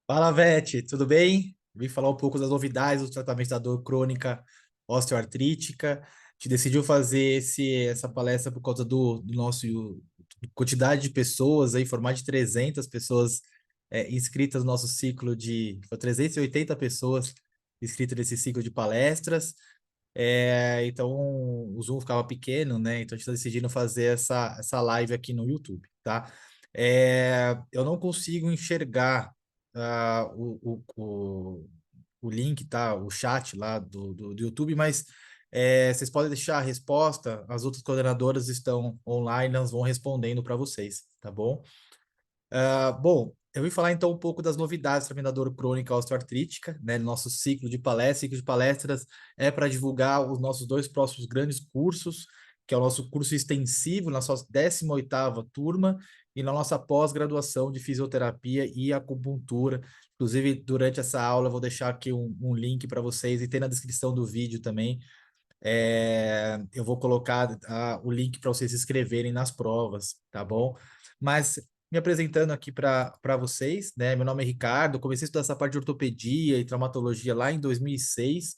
Fala, Vete, tudo bem? Vim falar um pouco das novidades do tratamento da dor crônica osteoartrítica. A gente decidiu fazer essa palestra por causa do nosso quantidade de pessoas, aí, por mais de 300 pessoas inscritas no nosso ciclo foi 380 pessoas inscritas nesse ciclo de palestras. Então, o Zoom ficava pequeno, né? Então, a gente está decidindo fazer essa live aqui no YouTube, tá? Eu não consigo enxergar o link, tá? O chat lá do YouTube, mas vocês podem deixar a resposta, as outras coordenadoras estão online, elas vão respondendo para vocês, tá bom? Bom, eu vou falar então um pouco das novidades da dor crônica osteoartrítica, né? Nosso ciclo de palestras. Ciclo de palestras é para divulgar os nossos dois próximos grandes cursos, que é o nosso curso extensivo, na sua 18ª turma, e na nossa pós-graduação de fisioterapia e acupuntura. Inclusive, durante essa aula, eu vou deixar aqui um link para vocês e tem na descrição do vídeo também. Eu vou colocar o link para vocês se inscreverem nas provas, tá bom? Mas me apresentando aqui para vocês, né? Meu nome é Ricardo, comecei a estudar essa parte de ortopedia e traumatologia lá em 2006,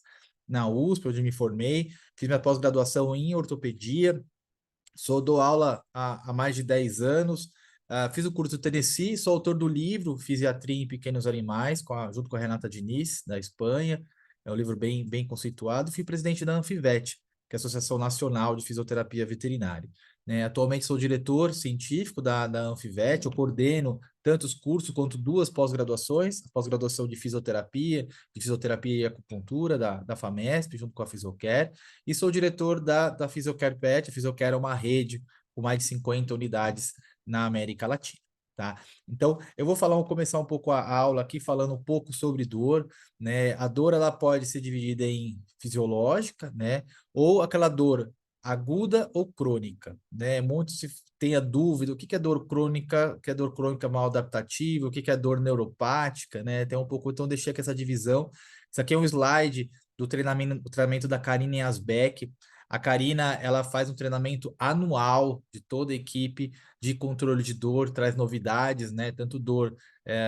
na USP, onde me formei, fiz minha pós-graduação em ortopedia, dou aula há mais de 10 anos, fiz o curso do Tennessee, sou autor do livro Fisiatria em Pequenos Animais, junto com a Renata Diniz, da Espanha. É um livro bem conceituado. Fui presidente da Anfivet, que é a Associação Nacional de Fisioterapia Veterinária. Né? Atualmente sou diretor científico da Anfivet, eu coordeno tanto os cursos quanto duas pós-graduações, a pós-graduação de fisioterapia e acupuntura da FAMESP, junto com a Fisiocare, e sou diretor da Fisiocare Pet. A Fisiocare é uma rede com mais de 50 unidades na América Latina. Tá? Então, eu vou começar um pouco a aula aqui falando um pouco sobre dor, né? A dor ela pode ser dividida em fisiológica, né? Ou aquela dor aguda ou crônica, né? Muitos têm a dúvida, o que é dor crônica, o que é dor crônica mal adaptativa, o que é dor neuropática, né? Tem um pouco, então deixei aqui essa divisão. Isso aqui é um slide do treinamento da Karine Asbeck. A Karina, ela faz um treinamento anual de toda a equipe de controle de dor, traz novidades, né? Tanto dor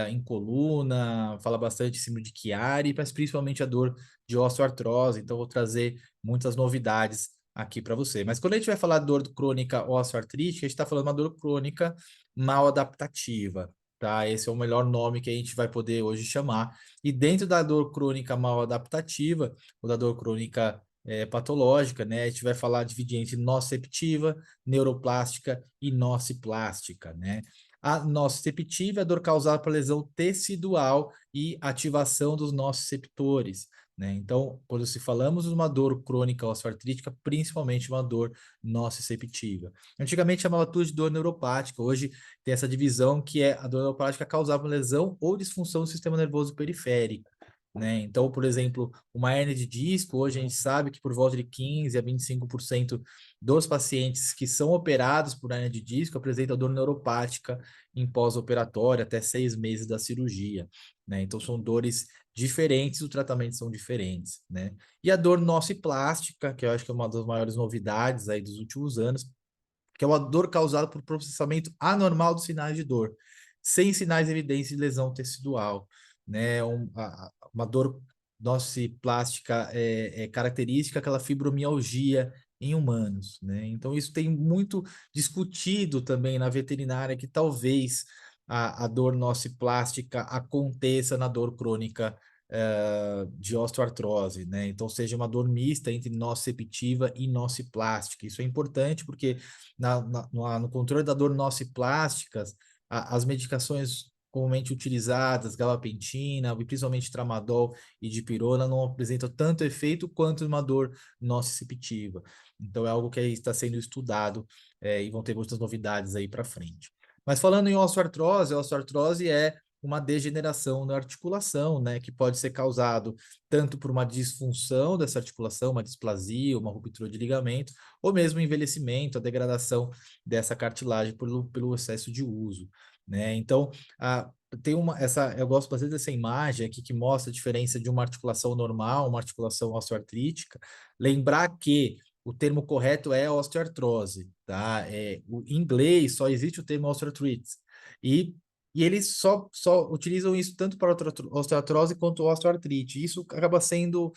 em coluna, fala bastante em cima de Chiari, mas principalmente a dor de osteoartrose. Então, vou trazer muitas novidades aqui para você. Mas quando a gente vai falar de dor crônica osteoartrítica, a gente está falando de uma dor crônica mal adaptativa, tá? Esse é o melhor nome que a gente vai poder hoje chamar. E dentro da dor crônica mal adaptativa, ou da dor crônica patológica, né? A gente vai falar dividir entre nociceptiva, neuroplástica e nociplástica, né? A nociceptiva é a dor causada por lesão tecidual e ativação dos nociceptores, né? Então, quando se falamos de uma dor crônica osteoartrítica, principalmente uma dor nociceptiva. Antigamente chamava tudo de dor neuropática, hoje tem essa divisão que é a dor neuropática causada por lesão ou disfunção do sistema nervoso periférico. Né? Então, por exemplo, uma hérnia de disco, hoje a gente sabe que por volta de 15 a 25% dos pacientes que são operados por hérnia de disco apresentam dor neuropática em pós-operatório, até 6 meses da cirurgia. Né? Então, são dores diferentes, os tratamentos são diferentes. Né? E a dor nociplástica, que eu acho que é uma das maiores novidades aí dos últimos anos, que é uma dor causada por processamento anormal dos sinais de dor, sem sinais evidentes de lesão tecidual, né? Uma dor nociplástica é característica aquela fibromialgia em humanos, né? Então isso tem muito discutido também na veterinária que talvez a dor nociplástica aconteça na dor crônica de osteoartrose, né? Então, seja uma dor mista entre nociceptiva e nociplástica. Isso é importante porque no controle da dor nociplásticas, as medicações comumente utilizadas, gabapentina, principalmente tramadol e dipirona, não apresentam tanto efeito quanto uma dor nociceptiva. Então, é algo que está sendo estudado e vão ter muitas novidades aí para frente. Mas falando em osteoartrose, a osteoartrose é uma degeneração na articulação, né, que pode ser causado tanto por uma disfunção dessa articulação, uma displasia, uma ruptura de ligamento, ou mesmo envelhecimento, a degradação dessa cartilagem pelo excesso de uso, né? Então, eu gosto bastante dessa imagem aqui que mostra a diferença de uma articulação normal, uma articulação osteoartrítica. Lembrar que o termo correto é osteoartrose, tá? Em inglês só existe o termo osteoarthritis. E E eles só utilizam isso tanto para osteoartrose quanto osteoartrite. Isso acaba sendo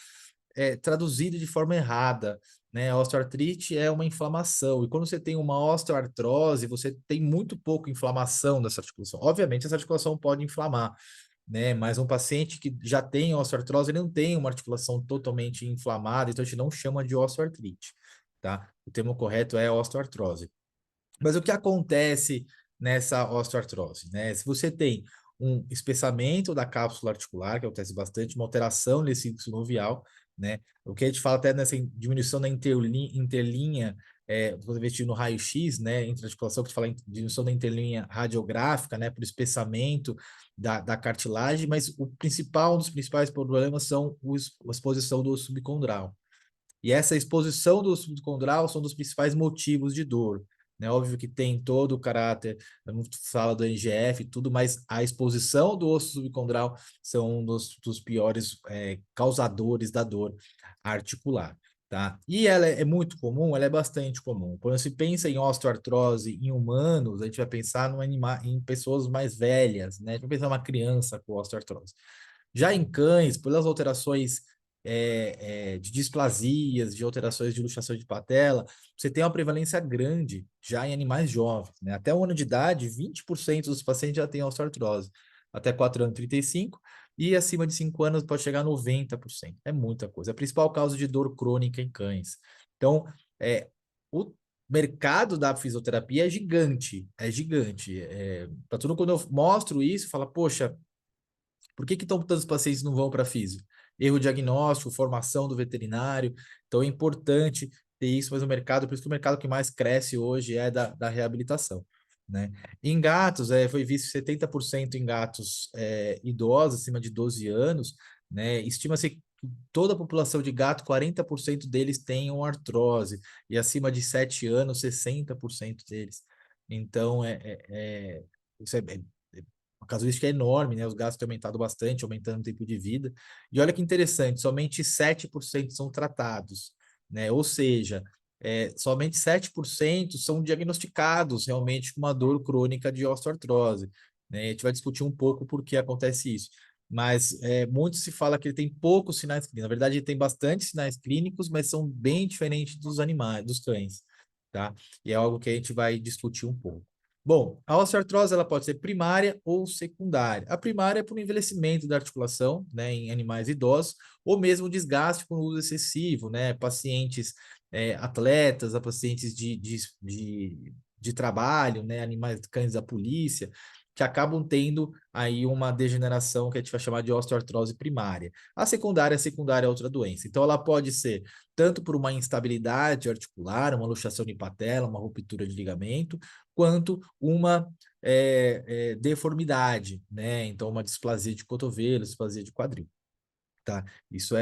traduzido de forma errada, né? A osteoartrite é uma inflamação, e quando você tem uma osteoartrose, você tem muito pouco inflamação dessa articulação. Obviamente, essa articulação pode inflamar, né? Mas um paciente que já tem osteoartrose, ele não tem uma articulação totalmente inflamada, então a gente não chama de osteoartrite, tá? O termo correto é osteoartrose. Mas o que acontece nessa osteoartrose, né? Se você tem um espessamento da cápsula articular, que acontece bastante, uma alteração nesse ciclo sinovial, né? O que a gente fala até nessa diminuição da interlinha, quando investir no raio-x, né? Entre articulação, que a gente fala em diminuição da interlinha radiográfica, né? Por espessamento da cartilagem, mas um dos principais problemas são a exposição do osso subcondral. E essa exposição do subcondral são dos principais motivos de dor. Né? Óbvio que tem todo o caráter, a gente fala do NGF e tudo, mas a exposição do osso subcondral são um dos piores causadores da dor articular. Tá? E ela é muito comum, ela é bastante comum. Quando se pensa em osteoartrose em humanos, a gente vai pensar em pessoas mais velhas, né? A gente vai pensar numa criança com osteoartrose. Já em cães, pelas alterações de displasias, de alterações de luxação de patela, você tem uma prevalência grande já em animais jovens, né? Até 1 ano de idade, 20% dos pacientes já têm osteoartrose. Até 4 anos, 35%, e acima de 5 anos pode chegar a 90%. É muita coisa. É a principal causa de dor crônica em cães. Então, o mercado da fisioterapia é gigante, é gigante. Para tudo, quando eu mostro isso, fala, poxa, por que tantos pacientes não vão para físio? Erro diagnóstico, formação do veterinário. Então é importante ter isso, mas o mercado, por isso que o mercado que mais cresce hoje é da reabilitação. Né? Em gatos, foi visto 70% em gatos idosos, acima de 12 anos, né? Estima-se que toda a população de gato, 40% deles tenham artrose, e acima de 7 anos, 60% deles. Então, isso a casuística é enorme, né? Os gastos têm aumentado bastante, aumentando o tempo de vida. E olha que interessante, somente 7% são tratados, né? Ou seja, somente 7% são diagnosticados realmente com uma dor crônica de osteoartrose, né? A gente vai discutir um pouco por que acontece isso. Mas muito se fala que ele tem poucos sinais clínicos. Na verdade, ele tem bastante sinais clínicos, mas são bem diferentes dos animais, dos cães, tá? E é algo que a gente vai discutir um pouco. Bom, a osteoartrose ela pode ser primária ou secundária. A primária é por envelhecimento da articulação, né, em animais idosos, ou mesmo desgaste com o uso excessivo, né, pacientes atletas, a pacientes de trabalho, né, animais, cães da polícia, que acabam tendo aí uma degeneração que a gente vai chamar de osteoartrose primária. A secundária é outra doença. Então, ela pode ser tanto por uma instabilidade articular, uma luxação de patela, uma ruptura de ligamento, quanto uma deformidade, né? Então, uma displasia de cotovelo, displasia de quadril. Tá? Isso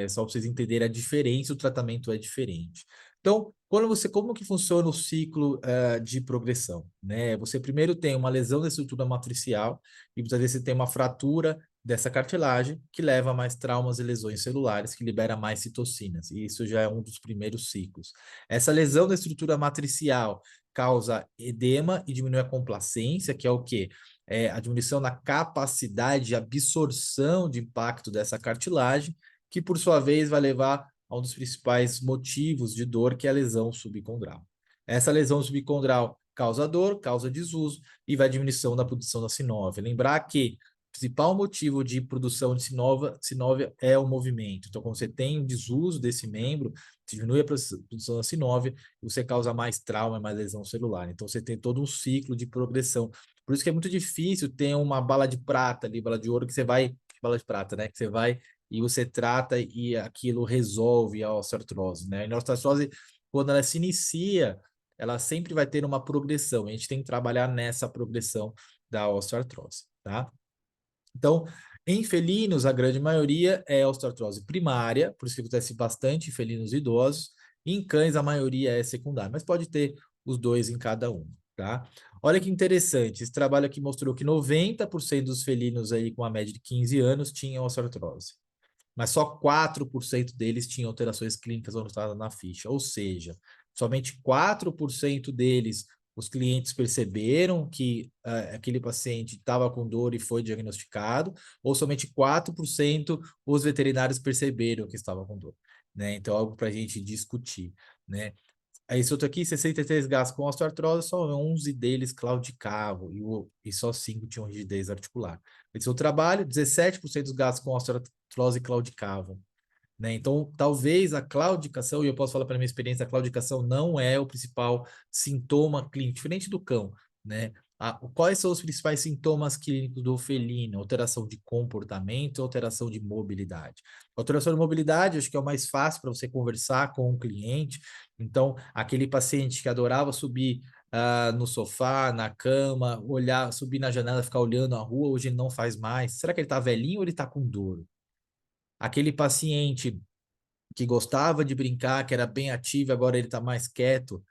só para vocês entenderem a diferença, o tratamento é diferente. Então, como que funciona o ciclo de progressão? Né? Você primeiro tem uma lesão da estrutura matricial e muitas vezes você tem uma fratura dessa cartilagem que leva a mais traumas e lesões celulares, que libera mais citocinas, e isso já é um dos primeiros ciclos. Essa lesão da estrutura matricial causa edema e diminui a complacência, que é o quê? A diminuição na capacidade de absorção de impacto dessa cartilagem, que por sua vez vai levar a um dos principais motivos de dor, que é a lesão subcondral. Essa lesão subcondral causa dor, causa desuso e vai diminuição da produção da sinóvia. Lembrar que o principal motivo de produção de sinóvia é o movimento. Então, quando você tem um desuso desse membro, diminui a produção da sinóvia e você causa mais trauma, mais lesão celular. Então, você tem todo um ciclo de progressão. Por isso que é muito difícil ter uma bala de prata ali, bala de ouro, que você vai... Bala de prata, né? Que você vai e você trata e aquilo resolve a osteoartrose, né? E a osteoartrose, quando ela se inicia, ela sempre vai ter uma progressão. A gente tem que trabalhar nessa progressão da osteoartrose, tá? Então, em felinos, a grande maioria é osteoartrose primária, por isso que acontece bastante em felinos idosos. Em cães, a maioria é secundária, mas pode ter os dois em cada um, tá? Olha que interessante, esse trabalho aqui mostrou que 90% dos felinos aí com a média de 15 anos tinham osteoartrose, mas só 4% deles tinham alterações clínicas anotadas na ficha, ou seja, somente 4% deles os clientes perceberam que aquele paciente estava com dor e foi diagnosticado, ou somente 4% os veterinários perceberam que estava com dor, né? Então, algo para a gente discutir, né? Esse outro aqui, 63 gatos com osteoartrose, só 11 deles claudicavam e só 5 tinham rigidez articular. Esse outro trabalho, 17% dos gatos com osteoartrose claudicavam, né? Então, talvez a claudicação, e eu posso falar pela minha experiência, a claudicação não é o principal sintoma clínico, diferente do cão, né? Quais são os principais sintomas clínicos do felino? Alteração de comportamento, alteração de mobilidade. Alteração de mobilidade, acho que é o mais fácil para você conversar com o cliente. Então, aquele paciente que adorava subir no sofá, na cama, olhar, subir na janela, ficar olhando a rua, hoje ele não faz mais. Será que ele está velhinho ou ele está com dor? Aquele paciente que gostava de brincar, que era bem ativo, agora ele está mais quieto,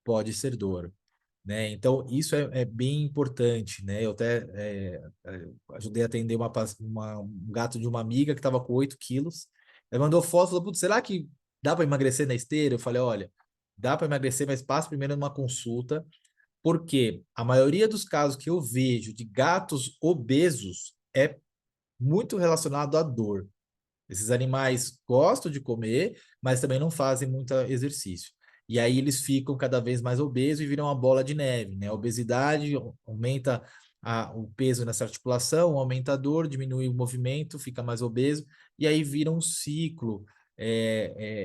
pode ser dor, né? Então, isso é bem importante, né? Eu até ajudei a atender um gato de uma amiga que estava com 8 quilos. Ela mandou foto, falou, putz, será que dá para emagrecer na esteira? Eu falei, olha, dá para emagrecer, mas passa primeiro numa consulta, porque a maioria dos casos que eu vejo de gatos obesos é muito relacionado à dor. Esses animais gostam de comer, mas também não fazem muito exercício. E aí eles ficam cada vez mais obesos e viram uma bola de neve, né? A obesidade aumenta o peso nessa articulação, aumenta a dor, diminui o movimento, fica mais obeso, e aí vira um ciclo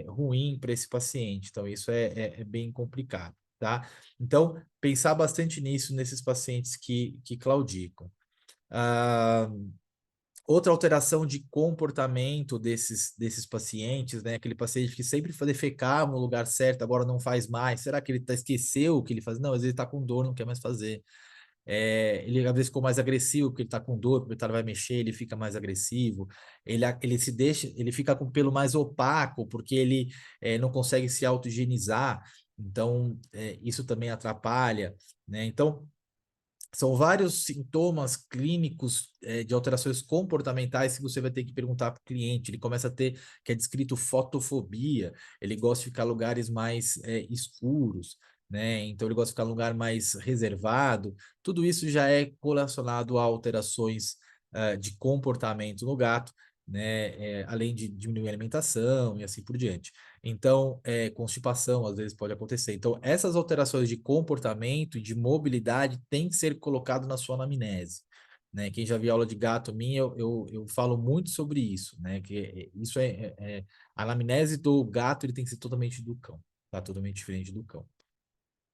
ruim para esse paciente. Então, isso é bem complicado, tá? Então, pensar bastante nisso nesses pacientes que claudicam. Ah, outra alteração de comportamento desses pacientes, né? Aquele paciente que sempre defecava no lugar certo, agora não faz mais. Será que ele esqueceu o que ele faz? Não, às vezes ele está com dor, não quer mais fazer. Ele às vezes ficou mais agressivo porque ele está com dor, porque o veterinário vai mexer, ele fica mais agressivo. Ele se deixa, ele fica com o pelo mais opaco porque ele não consegue se auto-higienizar. Então, isso também atrapalha, né? Então, são vários sintomas clínicos de alterações comportamentais que você vai ter que perguntar para o cliente. Ele começa a ter, que é descrito fotofobia, ele gosta de ficar em lugares mais escuros, né? Então ele gosta de ficar em lugar mais reservado. Tudo isso já é relacionado a alterações de comportamento no gato, né? Além de diminuir a alimentação e assim por diante. Então, constipação às vezes pode acontecer. Então, essas alterações de comportamento e de mobilidade têm que ser colocado na sua anamnese, né? Quem já viu aula de gato minha, eu falo muito sobre isso, né? Que isso a anamnese do gato, ele tem que ser totalmente do cão, tá? Totalmente diferente do cão.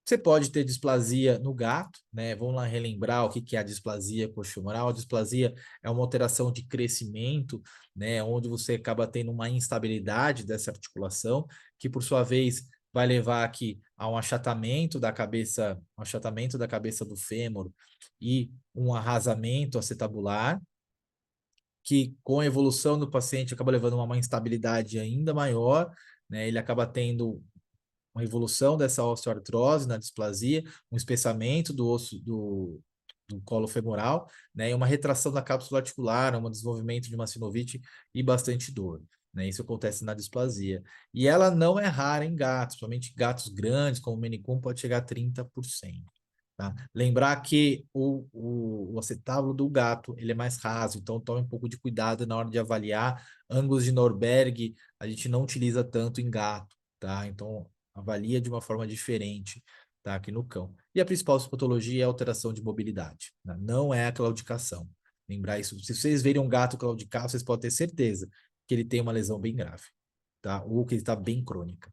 Você pode ter displasia no gato, né? Vamos lá relembrar o que é a displasia coxofemoral. A displasia é uma alteração de crescimento, né? Onde você acaba tendo uma instabilidade dessa articulação, que por sua vez vai levar aqui a um achatamento da cabeça do fêmur e um arrasamento acetabular, que com a evolução do paciente acaba levando a uma instabilidade ainda maior, né? Ele acaba tendo uma evolução dessa osteoartrose na displasia, um espessamento do osso do colo femoral, né, e uma retração da cápsula articular, um desenvolvimento de uma sinovite e bastante dor. Né, isso acontece na displasia. E ela não é rara em gatos, somente gatos grandes, como o Maine Coon, pode chegar a 30%. Tá? Lembrar que o acetábulo do gato ele é mais raso, então tome um pouco de cuidado na hora de avaliar. Ângulos de Norberg a gente não utiliza tanto em gato, tá? Então avalia de uma forma diferente, tá? Aqui no cão. E a principal patologia é a alteração de mobilidade, né? Não é a claudicação. Lembrar isso. Se vocês verem um gato claudicar, vocês podem ter certeza que ele tem uma lesão bem grave, tá? Ou que ele está bem crônica.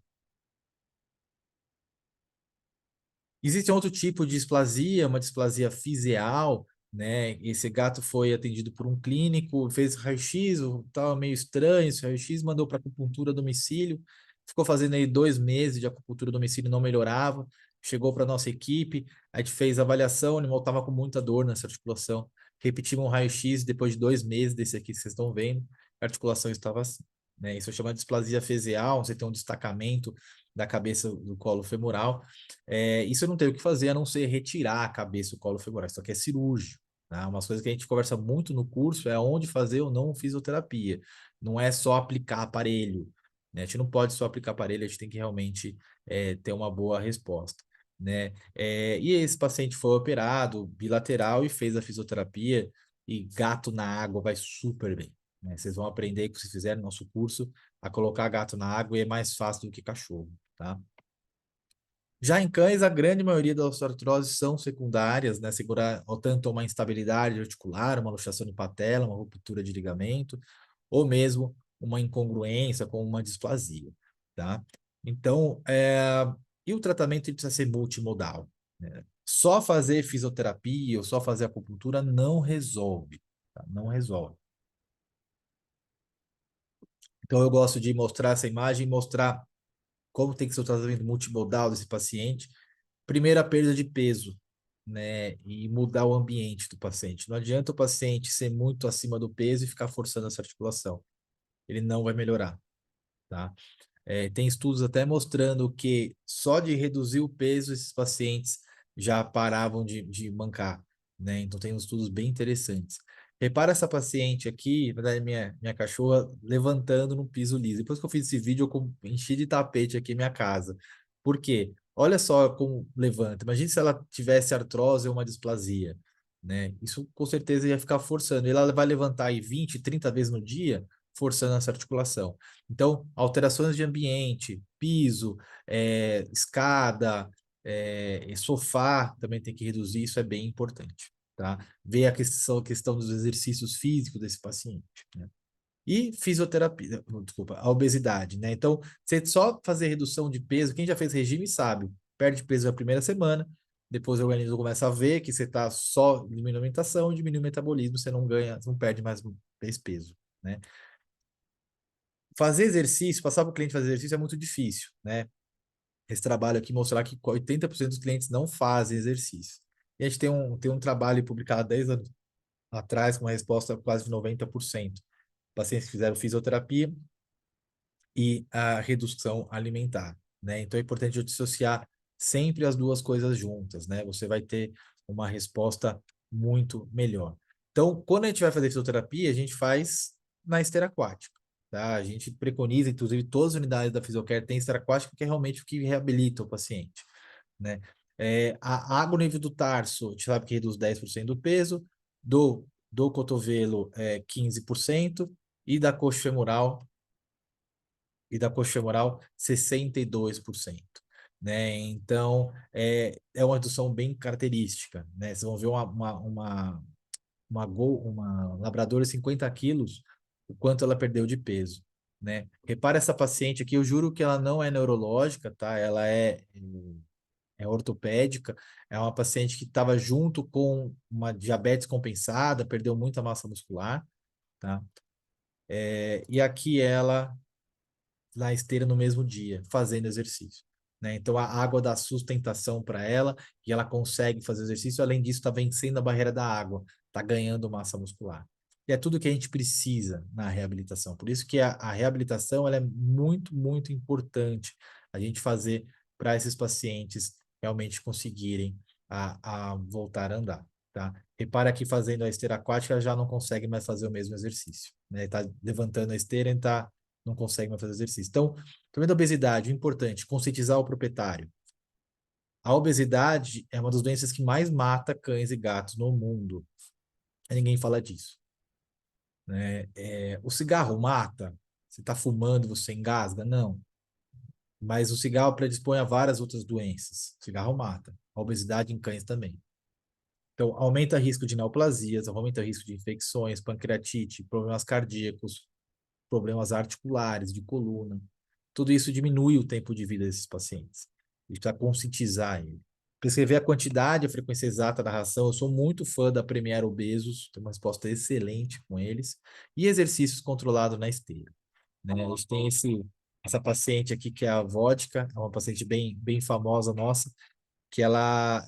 Existe outro tipo de displasia, uma displasia fisial, né? Esse gato foi atendido por um clínico, fez raio-x, estava meio estranho, esse raio-x mandou para acupuntura a domicílio, ficou fazendo aí 2 meses de acupuntura a domicílio, não melhorava, chegou para nossa equipe, a gente fez a avaliação, o animal estava com muita dor nessa articulação, repetimos um raio-x depois de 2 meses desse aqui que vocês estão vendo, a articulação estava assim, né? Isso chama de displasia fesial, você tem um destacamento da cabeça do colo femoral, isso eu não tenho o que fazer a não ser retirar a cabeça do colo femoral. Isso aqui é cirúrgico. Tá? Umas coisas que a gente conversa muito no curso é onde fazer ou não fisioterapia. Não é só aplicar aparelho. Né? A gente não pode só aplicar aparelho, a gente tem que realmente ter uma boa resposta. né? E esse paciente foi operado bilateral e fez a fisioterapia, e gato na água vai super bem, né? Vocês vão aprender, que vocês fizeram no nosso curso, a colocar gato na água, e é mais fácil do que cachorro, tá? Já em cães, a grande maioria das osteoartroses são secundárias, né? Segurar ou tanto uma instabilidade articular, uma luxação de patela, uma ruptura de ligamento, ou mesmo uma incongruência com uma displasia, tá? Então, e o tratamento ele precisa ser multimodal, né? Só fazer fisioterapia ou só fazer acupuntura não resolve, tá? Não resolve. Então, eu gosto de mostrar essa imagem, mostrar como tem que ser o tratamento multimodal desse paciente. Primeiro, a perda de peso, né? E mudar o ambiente do paciente. Não adianta o paciente ser muito acima do peso e ficar forçando essa articulação. Ele não vai melhorar, tá? Tem estudos até mostrando que só de reduzir o peso, esses pacientes já paravam de mancar, né? Então, tem uns estudos bem interessantes. Repara essa paciente aqui, na verdade, minha cachorra, levantando no piso liso. Depois que eu fiz esse vídeo, enchi de tapete aqui minha casa. Por quê? Olha só como levanta. Imagina se ela tivesse artrose ou uma displasia, né? Isso com certeza ia ficar forçando. E ela vai levantar aí 20, 30 vezes no dia, forçando essa articulação. Então, alterações de ambiente, piso, escada, sofá, também tem que reduzir, isso é bem importante, tá? Ver a questão dos exercícios físicos desse paciente, né? E fisioterapia, desculpa, a obesidade, né? Então, você só fazer redução de peso, quem já fez regime sabe, perde peso na primeira semana, depois o organismo começa a ver que você está só diminuindo a alimentação, diminui o metabolismo, você não ganha, não perde mais peso, né? Fazer exercício, passar para o cliente fazer exercício é muito difícil, né? Esse trabalho aqui mostrar que 80% dos clientes não fazem exercício. E a gente tem um trabalho publicado há 10 anos atrás com uma resposta quase de 90%. Pacientes que fizeram fisioterapia e a redução alimentar, né? Então é importante eu dissociar sempre as duas coisas juntas, né? Você vai ter uma resposta muito melhor. Então, quando a gente vai fazer fisioterapia, a gente faz na esteira aquática, tá? A gente preconiza, inclusive, todas as unidades da Fisiocare têm esteira aquática, que é realmente o que reabilita o paciente, né? A água no nível do tarso, a gente sabe que reduz 10% do peso, do cotovelo 15%, e da coxa femoral 62%, né? Então, é uma redução bem característica, né? Vocês vão ver uma labradora de 50 quilos, o quanto ela perdeu de peso, né? Repara essa paciente aqui, eu juro que ela não é neurológica, tá? Ela é ortopédica, é uma paciente que estava junto com uma diabetes compensada, perdeu muita massa muscular, tá? E aqui ela na esteira no mesmo dia, fazendo exercício, né? Então a água dá sustentação para ela e ela consegue fazer exercício. Além disso, está vencendo a barreira da água, está ganhando massa muscular. E é tudo que a gente precisa na reabilitação. Por isso que a reabilitação ela é muito, muito importante a gente fazer para esses pacientes realmente conseguirem a voltar a andar, tá? Repara que fazendo a esteira aquática ela já não consegue mais fazer o mesmo exercício, né? Está levantando a esteira e está não consegue mais fazer exercício. Então, também da obesidade, o importante, conscientizar o proprietário. A obesidade é uma das doenças que mais mata cães e gatos no mundo. E ninguém fala disso, né? O cigarro mata? Você está fumando, você engasga? Não. Mas o cigarro predispõe a várias outras doenças. O cigarro mata. A obesidade em cães também. Então, aumenta o risco de neoplasias, aumenta o risco de infecções, pancreatite, problemas cardíacos, problemas articulares, de coluna. Tudo isso diminui o tempo de vida desses pacientes. A gente precisa conscientizar ele. Prescrever a quantidade, a frequência exata da ração. Eu sou muito fã da Premier Obesos, tenho uma resposta excelente com eles. E exercícios controlados na esteira, né? A gente tem essa paciente aqui, que é a Vodka, é uma paciente bem, bem famosa nossa, que ela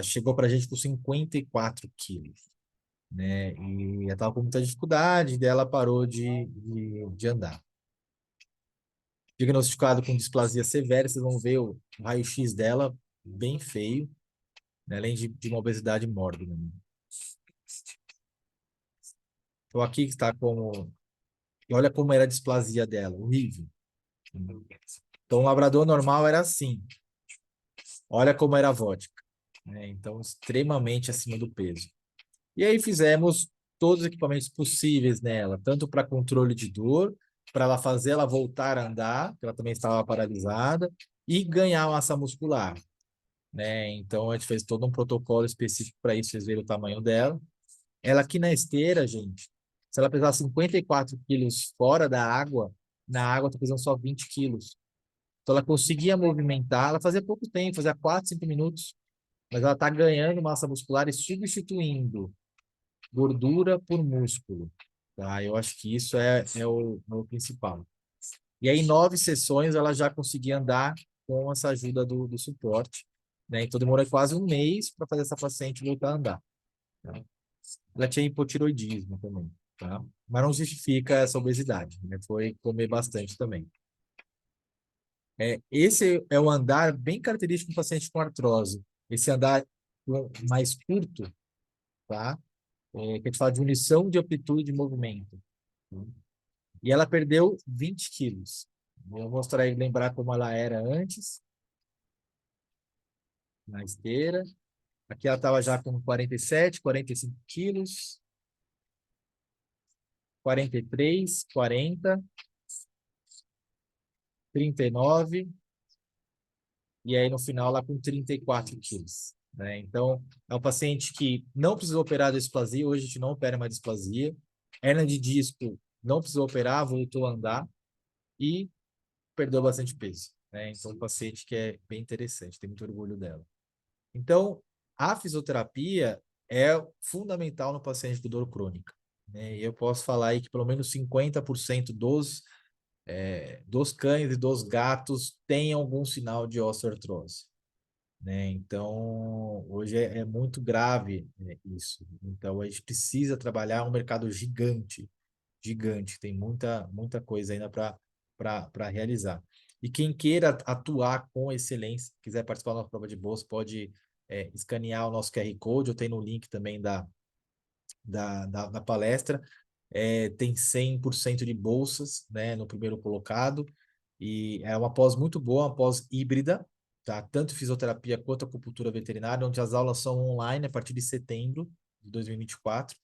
chegou para a gente com 54 quilos, né? E ela estava com muita dificuldade, daí ela parou de andar. Diagnosticado com displasia severa, vocês vão ver o raio-x dela, bem feio, né? Além de uma obesidade mórbida, né? Então aqui está como... E olha como era a displasia dela, horrível. Então o labrador normal era assim. Olha como era a vodka, né? Então, extremamente acima do peso. E aí fizemos todos os equipamentos possíveis nela, tanto para controle de dor, para ela fazer ela voltar a andar, porque ela também estava paralisada, e ganhar massa muscular, né? Então, a gente fez todo um protocolo específico para isso, vocês viram o tamanho dela. Ela aqui na esteira, gente, se ela pesar 54 quilos fora da água, na água está pesando só 20 quilos. Então, ela conseguia movimentar, ela fazia pouco tempo, fazia 4, 5 minutos, mas ela está ganhando massa muscular e substituindo gordura por músculo. Tá? Eu acho que isso é o principal. E aí, em 9 sessões, ela já conseguia andar com essa ajuda do suporte. Né? Então, demorou quase um mês para fazer essa paciente voltar a andar. Tá? Ela tinha hipotiroidismo também. Tá? Mas não justifica essa obesidade. Né? Foi comer bastante também. Esse é o andar bem característico do paciente com artrose. Esse andar mais curto, tá? Que a gente fala de unição de amplitude de movimento. E ela perdeu 20 quilos. Eu vou mostrar aí, lembrar como ela era antes, na esteira. Aqui ela estava já com 47, 45 quilos, 43, 40, 39, e aí no final ela com 34 quilos. Né? Então, é um paciente que não precisou operar da displasia, hoje a gente não opera mais displasia. Hernia de disco, não precisou operar, voltou a andar e perdeu bastante peso. Né? Então, um paciente que é bem interessante, tem muito orgulho dela. Então, a fisioterapia é fundamental no paciente com dor crônica. Né? E eu posso falar aí que pelo menos 50% dos cães e dos gatos têm algum sinal de osteoartrose. Né? Então, hoje é muito grave, né, isso. Então, a gente precisa trabalhar um mercado gigante, gigante. Tem muita coisa ainda para realizar. E quem queira atuar com excelência, quiser participar da nossa prova de bolsa, pode escanear o nosso QR Code, eu tenho no link também da palestra. Tem 100% de bolsas, né, no primeiro colocado, e é uma pós muito boa, uma pós híbrida, tá? Tanto fisioterapia quanto acupuntura veterinária, onde as aulas são online a partir de setembro de 2024,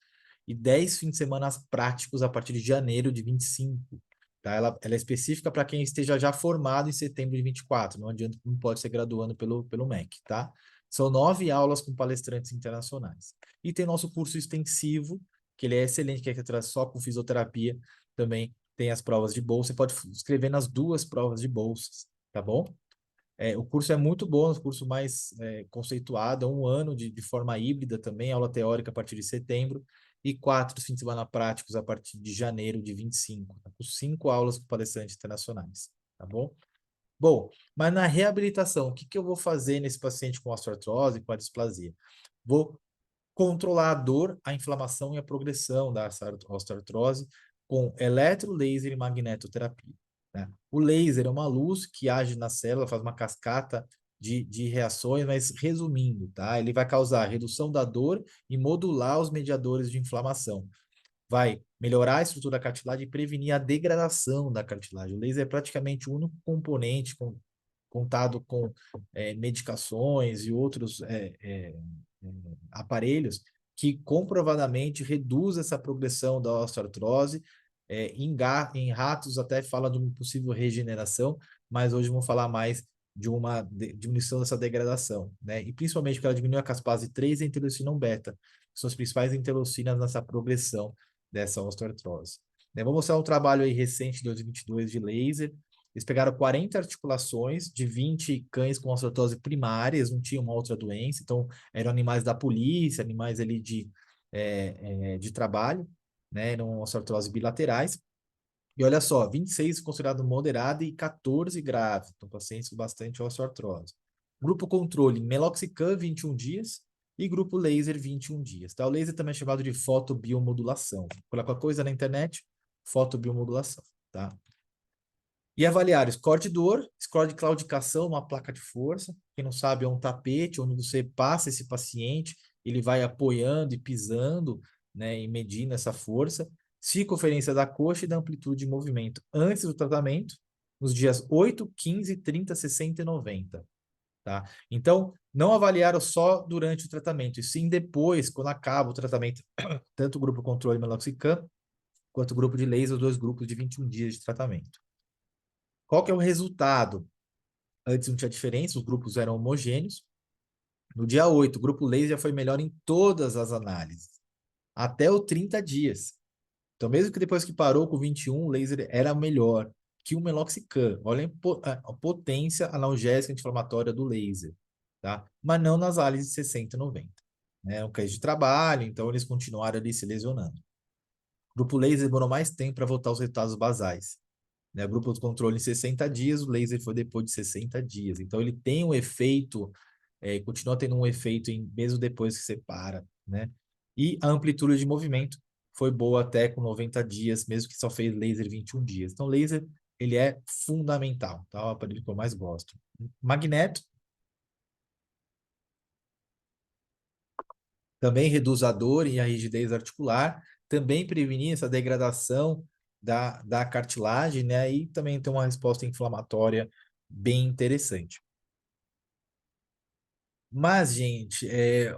e 10 fins de semana práticos a partir de janeiro de 25. Tá? Ela é específica para quem esteja já formado em setembro de 24, não adianta, não pode ser graduando pelo MEC, tá? São 9 aulas com palestrantes internacionais. E tem nosso curso extensivo, que ele é excelente, que é que traz só com fisioterapia, também tem as provas de bolsa, você pode escrever nas 2 provas de bolsas, tá bom? O curso é muito bom, o curso mais conceituado, é 1 ano de forma híbrida também, aula teórica a partir de setembro, e 4 fins de semana práticos a partir de janeiro de 25, tá? Com 5 aulas com palestrantes internacionais, tá bom? Bom, mas na reabilitação, o que eu vou fazer nesse paciente com osteoartrose, com a displasia? Vou controlar a dor, a inflamação e a progressão da osteoartrose com eletro, laser e magnetoterapia. Né? O laser é uma luz que age na célula, faz uma cascata de reações, mas resumindo, tá? Ele vai causar redução da dor e modular os mediadores de inflamação. Vai melhorar a estrutura da cartilagem e prevenir a degradação da cartilagem. O laser é praticamente o único componente contado com medicações e outros aparelhos que comprovadamente reduz essa progressão da osteoartrose. Em ratos até fala de uma possível regeneração, mas hoje vamos falar mais de uma diminuição dessa degradação, né? E principalmente porque ela diminui a caspase 3 e a interleucina beta, que são as principais interleucinas nessa progressão dessa osteoartrose. Vou mostrar um trabalho aí recente de 2022 de laser. Eles pegaram 40 articulações de 20 cães com osteoartrose primária, eles não tinham uma outra doença, então eram animais da polícia, animais ali de trabalho, né? Eram osteoartrose bilaterais. E olha só, 26 considerado moderado e 14 grave, então pacientes com bastante osteoartrose. Grupo controle, meloxicam 21 dias e grupo laser 21 dias. Tá? O laser também é chamado de fotobiomodulação. Coloca a coisa na internet, fotobiomodulação. Tá? E avaliar score de dor, score de claudicação, uma placa de força. Quem não sabe, é um tapete onde você passa esse paciente, ele vai apoiando e pisando, né, e medindo essa força. Circunferência da coxa e da amplitude de movimento antes do tratamento, nos dias 8, 15, 30, 60 e 90. tá? Então, não avaliaram só durante o tratamento, e sim depois, quando acaba o tratamento, tanto o grupo controle meloxicam, quanto o grupo de laser, os dois grupos de 21 dias de tratamento. Qual que é o resultado? Antes não tinha diferença, os grupos eram homogêneos. No dia 8, o grupo laser já foi melhor em todas as análises, até o 30 dias. Então, mesmo que depois que parou com 21, o laser era melhor que o meloxicam. Olha a potência analgésica anti-inflamatória do laser, tá? Mas não nas análises de 60 e 90. Né? É um case de trabalho, então eles continuaram ali se lesionando. O grupo laser demorou mais tempo para voltar aos resultados basais. Né? O grupo de controle em 60 dias, o laser foi depois de 60 dias. Então, ele tem um efeito, continua tendo um efeito mesmo depois que você para, né? E a amplitude de movimento foi boa até com 90 dias, mesmo que só fez laser 21 dias. Então, laser, ele é fundamental, tá? É o aparelho que eu mais gosto. Magneto também reduz a dor e a rigidez articular, também prevenir essa degradação da cartilagem, né? E também tem uma resposta inflamatória bem interessante. Mas, gente,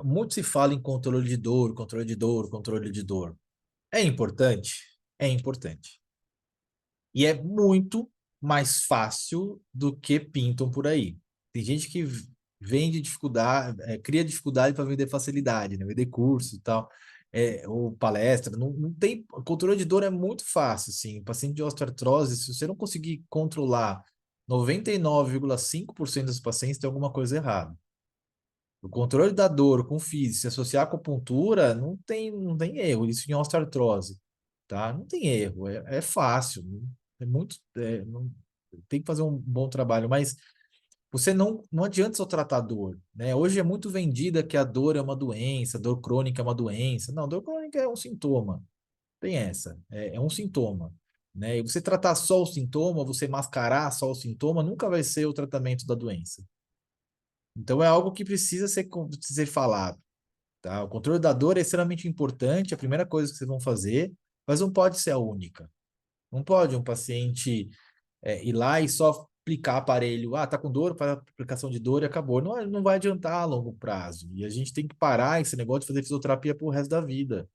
muito se fala em controle de dor, controle de dor, controle de dor. É importante? É importante. E é muito mais fácil do que pintam por aí. Tem gente que vende dificuldade, cria dificuldade para vender facilidade, né? Vender curso e tal, ou palestra. Não tem. Controle de dor é muito fácil, assim. Paciente de osteoartrose, se você não conseguir controlar 99,5% dos pacientes, tem alguma coisa errada. O controle da dor com físico, se associar com acupuntura, não tem erro. Isso em osteoartrose, tá? Não tem erro, é fácil. É muito, tem que fazer um bom trabalho, mas você não adianta só tratar a dor, né? Hoje é muito vendida que a dor é uma doença, a dor crônica é uma doença. Não, dor crônica é um sintoma. Tem essa, é um sintoma, né? E você tratar só o sintoma, você mascarar só o sintoma, nunca vai ser o tratamento da doença. Então é algo que precisa ser falado, tá? O controle da dor é extremamente importante, é a primeira coisa que vocês vão fazer, mas não pode ser a única. Não pode um paciente ir lá e só aplicar aparelho, tá com dor, para aplicação de dor e acabou. Não vai adiantar a longo prazo. E a gente tem que parar esse negócio de fazer fisioterapia pro resto da vida.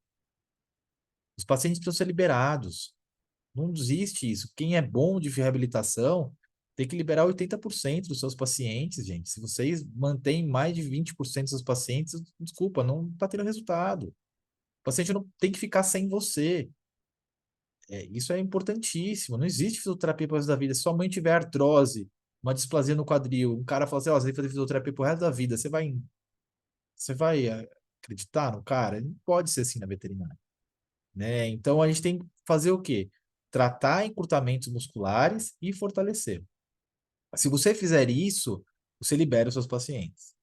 Os pacientes precisam ser liberados. Não existe isso. Quem é bom de reabilitação tem que liberar 80% dos seus pacientes, gente. Se vocês mantêm mais de 20% dos seus pacientes, desculpa, não está tendo resultado. O paciente não tem que ficar sem você. Isso é importantíssimo. Não existe fisioterapia para o resto da vida. Se sua mãe tiver artrose, uma displasia no quadril, um cara fala assim, você tem que fazer fisioterapia para o resto da vida. Você vai acreditar no cara? Não pode ser assim na veterinária, né? Então a gente tem que fazer o quê? Tratar encurtamentos musculares e fortalecer. Se você fizer isso, você libera os seus pacientes.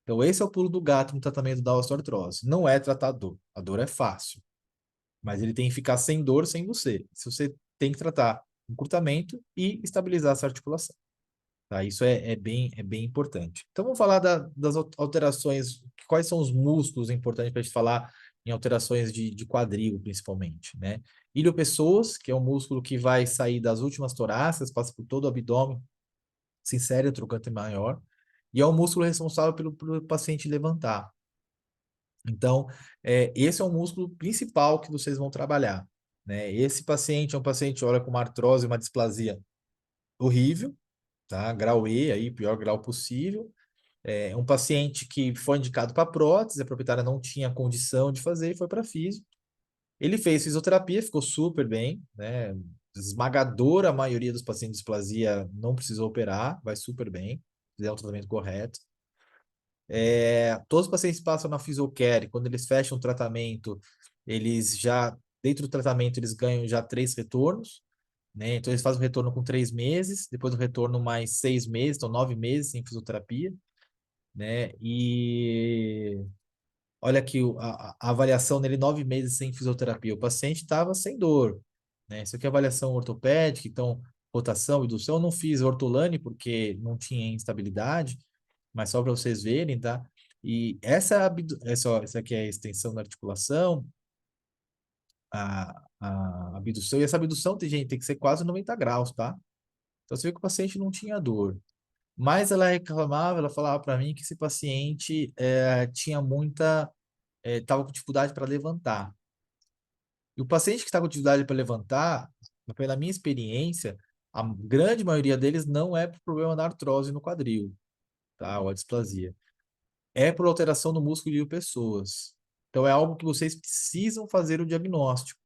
Então esse é o pulo do gato no tratamento da osteoartrose. Não é tratar a dor. A dor é fácil, mas ele tem que ficar sem dor sem você. Se você tem que tratar encurtamento e estabilizar essa articulação. Tá? Isso é bem importante. Então, vamos falar das alterações. Quais são os músculos importantes para a gente falar em alterações de quadril, principalmente, né? Iliopsoas, que é um músculo que vai sair das últimas torácicas, passa por todo o abdômen, se insere o trocante maior, e é o músculo responsável pelo paciente levantar. Então, esse é o músculo principal que vocês vão trabalhar, né? Esse paciente é um paciente, olha, com uma artrose, uma displasia horrível, tá? Grau E, aí, pior grau possível. É um paciente que foi indicado para prótese, a proprietária não tinha condição de fazer e foi para fisio. Ele fez fisioterapia, ficou super bem, né? Esmagadora maioria dos pacientes de displasia não precisou operar, vai super bem, fizer o tratamento correto. Todos os pacientes passam na Physiocare, quando eles fecham o tratamento, eles já, dentro do tratamento, eles ganham já 3 retornos, né? Então, eles fazem o retorno com 3 meses, depois o retorno mais 6 meses, então 9 meses sem fisioterapia, né? E olha aqui a avaliação dele, 9 meses sem fisioterapia. O paciente estava sem dor, né? Isso aqui é avaliação ortopédica, então, rotação, indução. Eu não fiz ortolane porque não tinha instabilidade, mas só para vocês verem, tá? E essa aqui é a extensão da articulação, a abdução. E essa abdução, tem que ser quase 90 graus, tá? Então, você vê que o paciente não tinha dor. Mas ela reclamava, ela falava para mim que esse paciente tinha muita, estava com dificuldade para levantar. E o paciente que está com dificuldade para levantar, pela minha experiência, a grande maioria deles não é por problema da artrose no quadril, tá? Ou a displasia. É por alteração no músculo de pessoas. Então é algo que vocês precisam fazer o diagnóstico,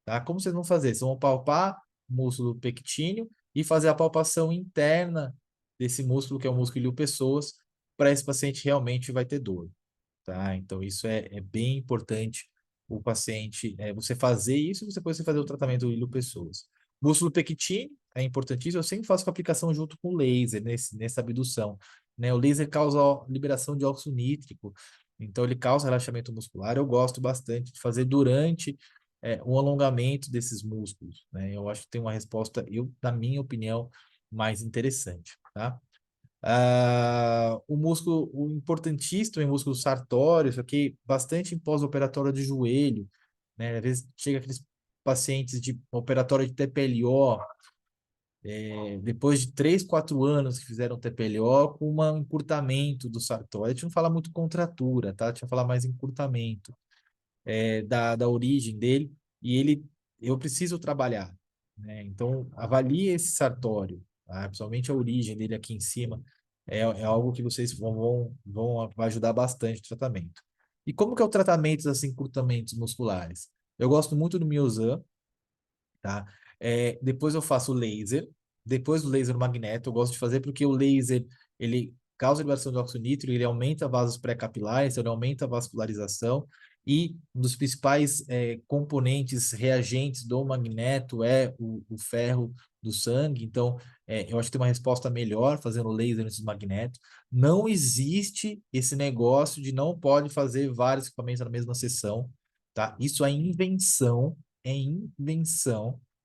tá? Como vocês vão fazer? Vocês vão palpar o músculo pectíneo e fazer a palpação interna desse músculo, que é o músculo de pessoas, para esse paciente realmente vai ter dor, tá? Então isso é bem importante o paciente, você fazer isso e depois você fazer o tratamento do ilho-pessoas. Músculo pectíneo é importantíssimo, eu sempre faço com aplicação junto com o laser, nessa abdução, né? O laser causa liberação de óxido nítrico, então ele causa relaxamento muscular, eu gosto bastante de fazer durante o alongamento desses músculos, né? Eu acho que tem uma resposta, na minha opinião, mais interessante, tá? O músculo, o importantíssimo é o músculo sartório, isso aqui bastante em pós-operatório de joelho, né? Às vezes chega aqueles pacientes de operatório de TPLO, depois de 3, 4 anos que fizeram TPLO, com um encurtamento do sartório. A gente não fala muito contratura, tá? A gente vai falar mais encurtamento da origem dele, e eu preciso trabalhar, né? Então, avalie esse sartório, tá? Principalmente a origem dele aqui em cima, é algo que vocês vai ajudar bastante no tratamento. E como que é o tratamento desses encurtamentos musculares? Eu gosto muito do Miozan, tá? Depois eu faço laser, depois do laser magneto, eu gosto de fazer porque o laser, ele causa liberação de óxido nítrico, ele aumenta vasos pré-capilares, ele aumenta a vascularização, e um dos principais componentes, reagentes do magneto é o ferro do sangue, então eu acho que tem uma resposta melhor fazendo laser nesses magnetos. Não existe esse negócio de não pode fazer vários equipamentos na mesma sessão, tá? Isso é invenção,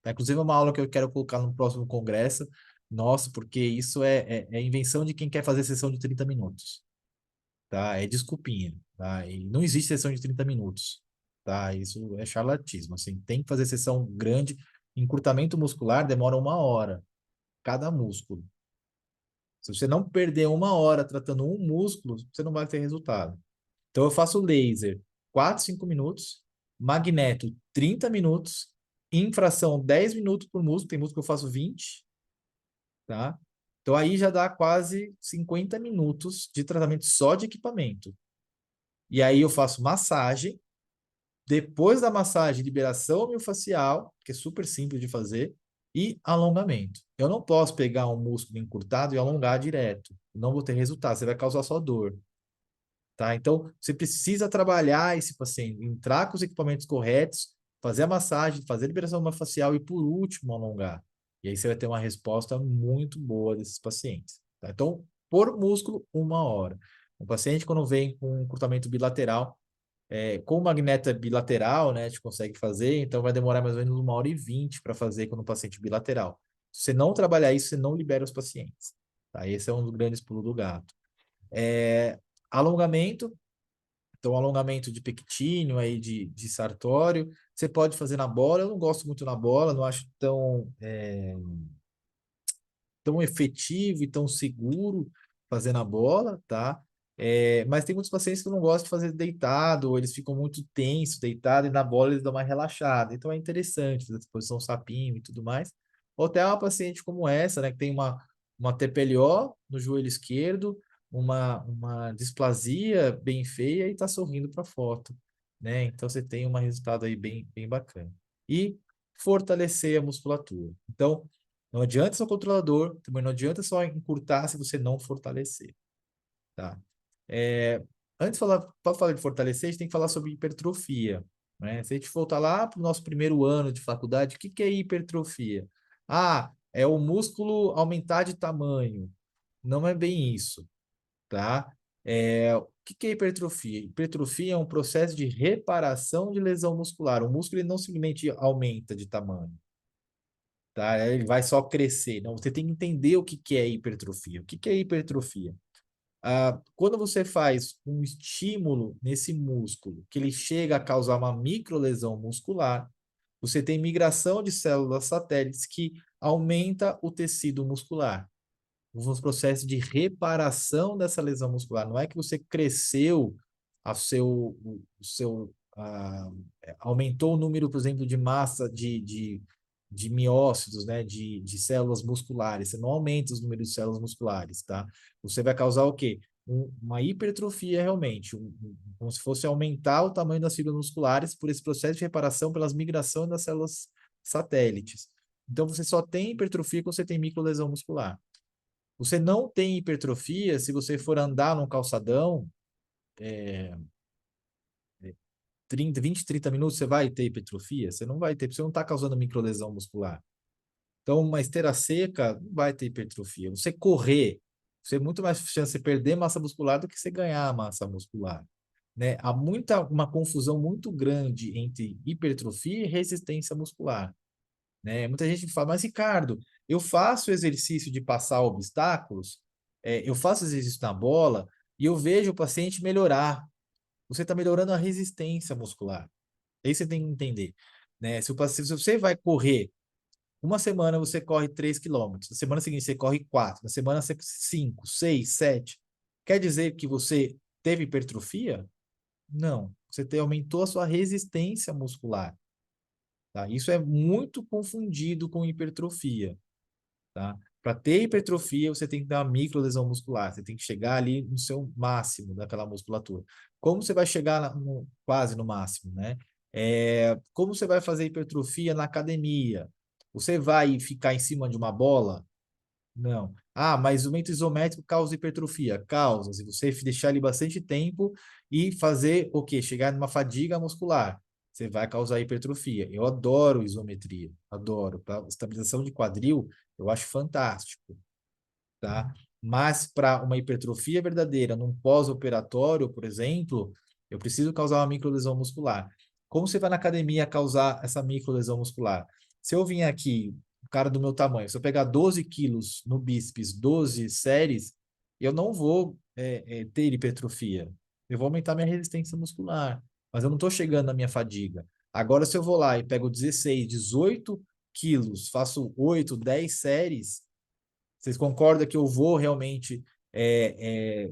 tá? Inclusive, é uma aula que eu quero colocar no próximo congresso, nossa, porque isso é invenção de quem quer fazer sessão de 30 minutos, tá? É desculpinha, tá? E não existe sessão de 30 minutos, tá? Isso é charlatismo, assim, tem que fazer sessão grande. Encurtamento muscular demora 1 hora, cada músculo. Se você não perder 1 hora tratando um músculo, você não vai ter resultado. Então, eu faço laser 4, 5 minutos, magneto 30 minutos, infração 10 minutos por músculo, tem músculo que eu faço 20, tá? Então, aí já dá quase 50 minutos de tratamento só de equipamento. E aí eu faço massagem, depois da massagem, liberação miofascial, que é super simples de fazer, e alongamento. Eu não posso pegar um músculo encurtado e alongar direto. Não vou ter resultado, você vai causar só dor. Tá? Então, você precisa trabalhar esse paciente, entrar com os equipamentos corretos, fazer a massagem, fazer a liberação miofascial e, por último, alongar. E aí você vai ter uma resposta muito boa desses pacientes. Tá? Então, por músculo, 1 hora. O paciente, quando vem com um encurtamento bilateral, com magneta bilateral, né, a gente consegue fazer, então vai demorar mais ou menos 1h20 para fazer quando o paciente bilateral. Se você não trabalhar isso, você não libera os pacientes. Tá? Esse é um dos grandes pulos do gato. Alongamento, então alongamento de pectíneo, aí de sartório, você pode fazer na bola, eu não gosto muito na bola, não acho tão efetivo e tão seguro fazer na bola, tá? Mas tem muitos pacientes que não gostam de fazer deitado, ou eles ficam muito tensos deitado, e na bola eles dão uma relaxada. Então é interessante fazer essa posição sapinho e tudo mais. Ou até uma paciente como essa, né, que tem uma TPLO no joelho esquerdo, uma displasia bem feia e está sorrindo para a foto, né? Então você tem um resultado aí bem, bem bacana. E fortalecer a musculatura. Então, não adianta só controlador, também não adianta só encurtar se você não fortalecer, tá? Antes para falar de fortalecer, a gente tem que falar sobre hipertrofia, né? Se a gente voltar lá para o nosso primeiro ano de faculdade, o que que é hipertrofia? Ah, é o músculo aumentar de tamanho. Não é bem isso, tá? O que que é hipertrofia? Hipertrofia é um processo de reparação de lesão muscular. O músculo ele não simplesmente aumenta de tamanho, tá? Ele vai só crescer. Não, você tem que entender o que que é hipertrofia. O que que é hipertrofia? Quando você faz um estímulo nesse músculo, que ele chega a causar uma microlesão muscular, você tem migração de células satélites que aumenta o tecido muscular. os processos de reparação dessa lesão muscular. Não é que você cresceu aumentou o número, por exemplo, de massa de miócitos, né, de células musculares. Você não aumenta os números de células musculares, tá? Você vai causar o quê? Uma hipertrofia realmente, como se fosse aumentar o tamanho das fibras musculares por esse processo de reparação pelas migrações das células satélites. Então, você só tem hipertrofia quando você tem microlesão muscular. Você não tem hipertrofia se você for andar num calçadão 20, 30 minutos, você vai ter hipertrofia? Você não vai ter, porque você não está causando microlesão muscular. Então, uma esteira seca não vai ter hipertrofia. Você correr, você tem muito mais chance de perder massa muscular do que você ganhar massa muscular. Né? Há uma confusão muito grande entre hipertrofia e resistência muscular. Né? Muita gente fala, mas Ricardo, eu faço exercício de passar obstáculos, eu faço exercício na bola e eu vejo o paciente melhorar. Você está melhorando a resistência muscular. Aí você tem que entender. Né? Se você vai correr, uma semana você corre 3 quilômetros, na semana seguinte você corre 4, na semana 5, 6, 7. Quer dizer que você teve hipertrofia? Não. Aumentou a sua resistência muscular. Tá? Isso é muito confundido com hipertrofia. Tá? Para ter hipertrofia, você tem que ter uma microlesão muscular. Você tem que chegar ali no seu máximo daquela musculatura. Como você vai chegar quase no máximo, né? Como você vai fazer hipertrofia na academia? Você vai ficar em cima de uma bola? Não. Ah, mas o aumento isométrico causa hipertrofia? Causa. Se você deixar ali bastante tempo e fazer o quê? Chegar numa fadiga muscular, você vai causar hipertrofia. Eu adoro isometria, adoro. Para estabilização de quadril, eu acho fantástico, tá? Mas para uma hipertrofia verdadeira, num pós-operatório, por exemplo, eu preciso causar uma microlesão muscular. Como você vai na academia causar essa microlesão muscular? Se eu vim aqui, o cara do meu tamanho, se eu pegar 12 quilos no bíceps, 12 séries, eu não vou ter hipertrofia. Eu vou aumentar minha resistência muscular, mas eu não estou chegando na minha fadiga. Agora, se eu vou lá e pego 16, 18 quilos, faço 8, 10 séries, vocês concordam que eu vou realmente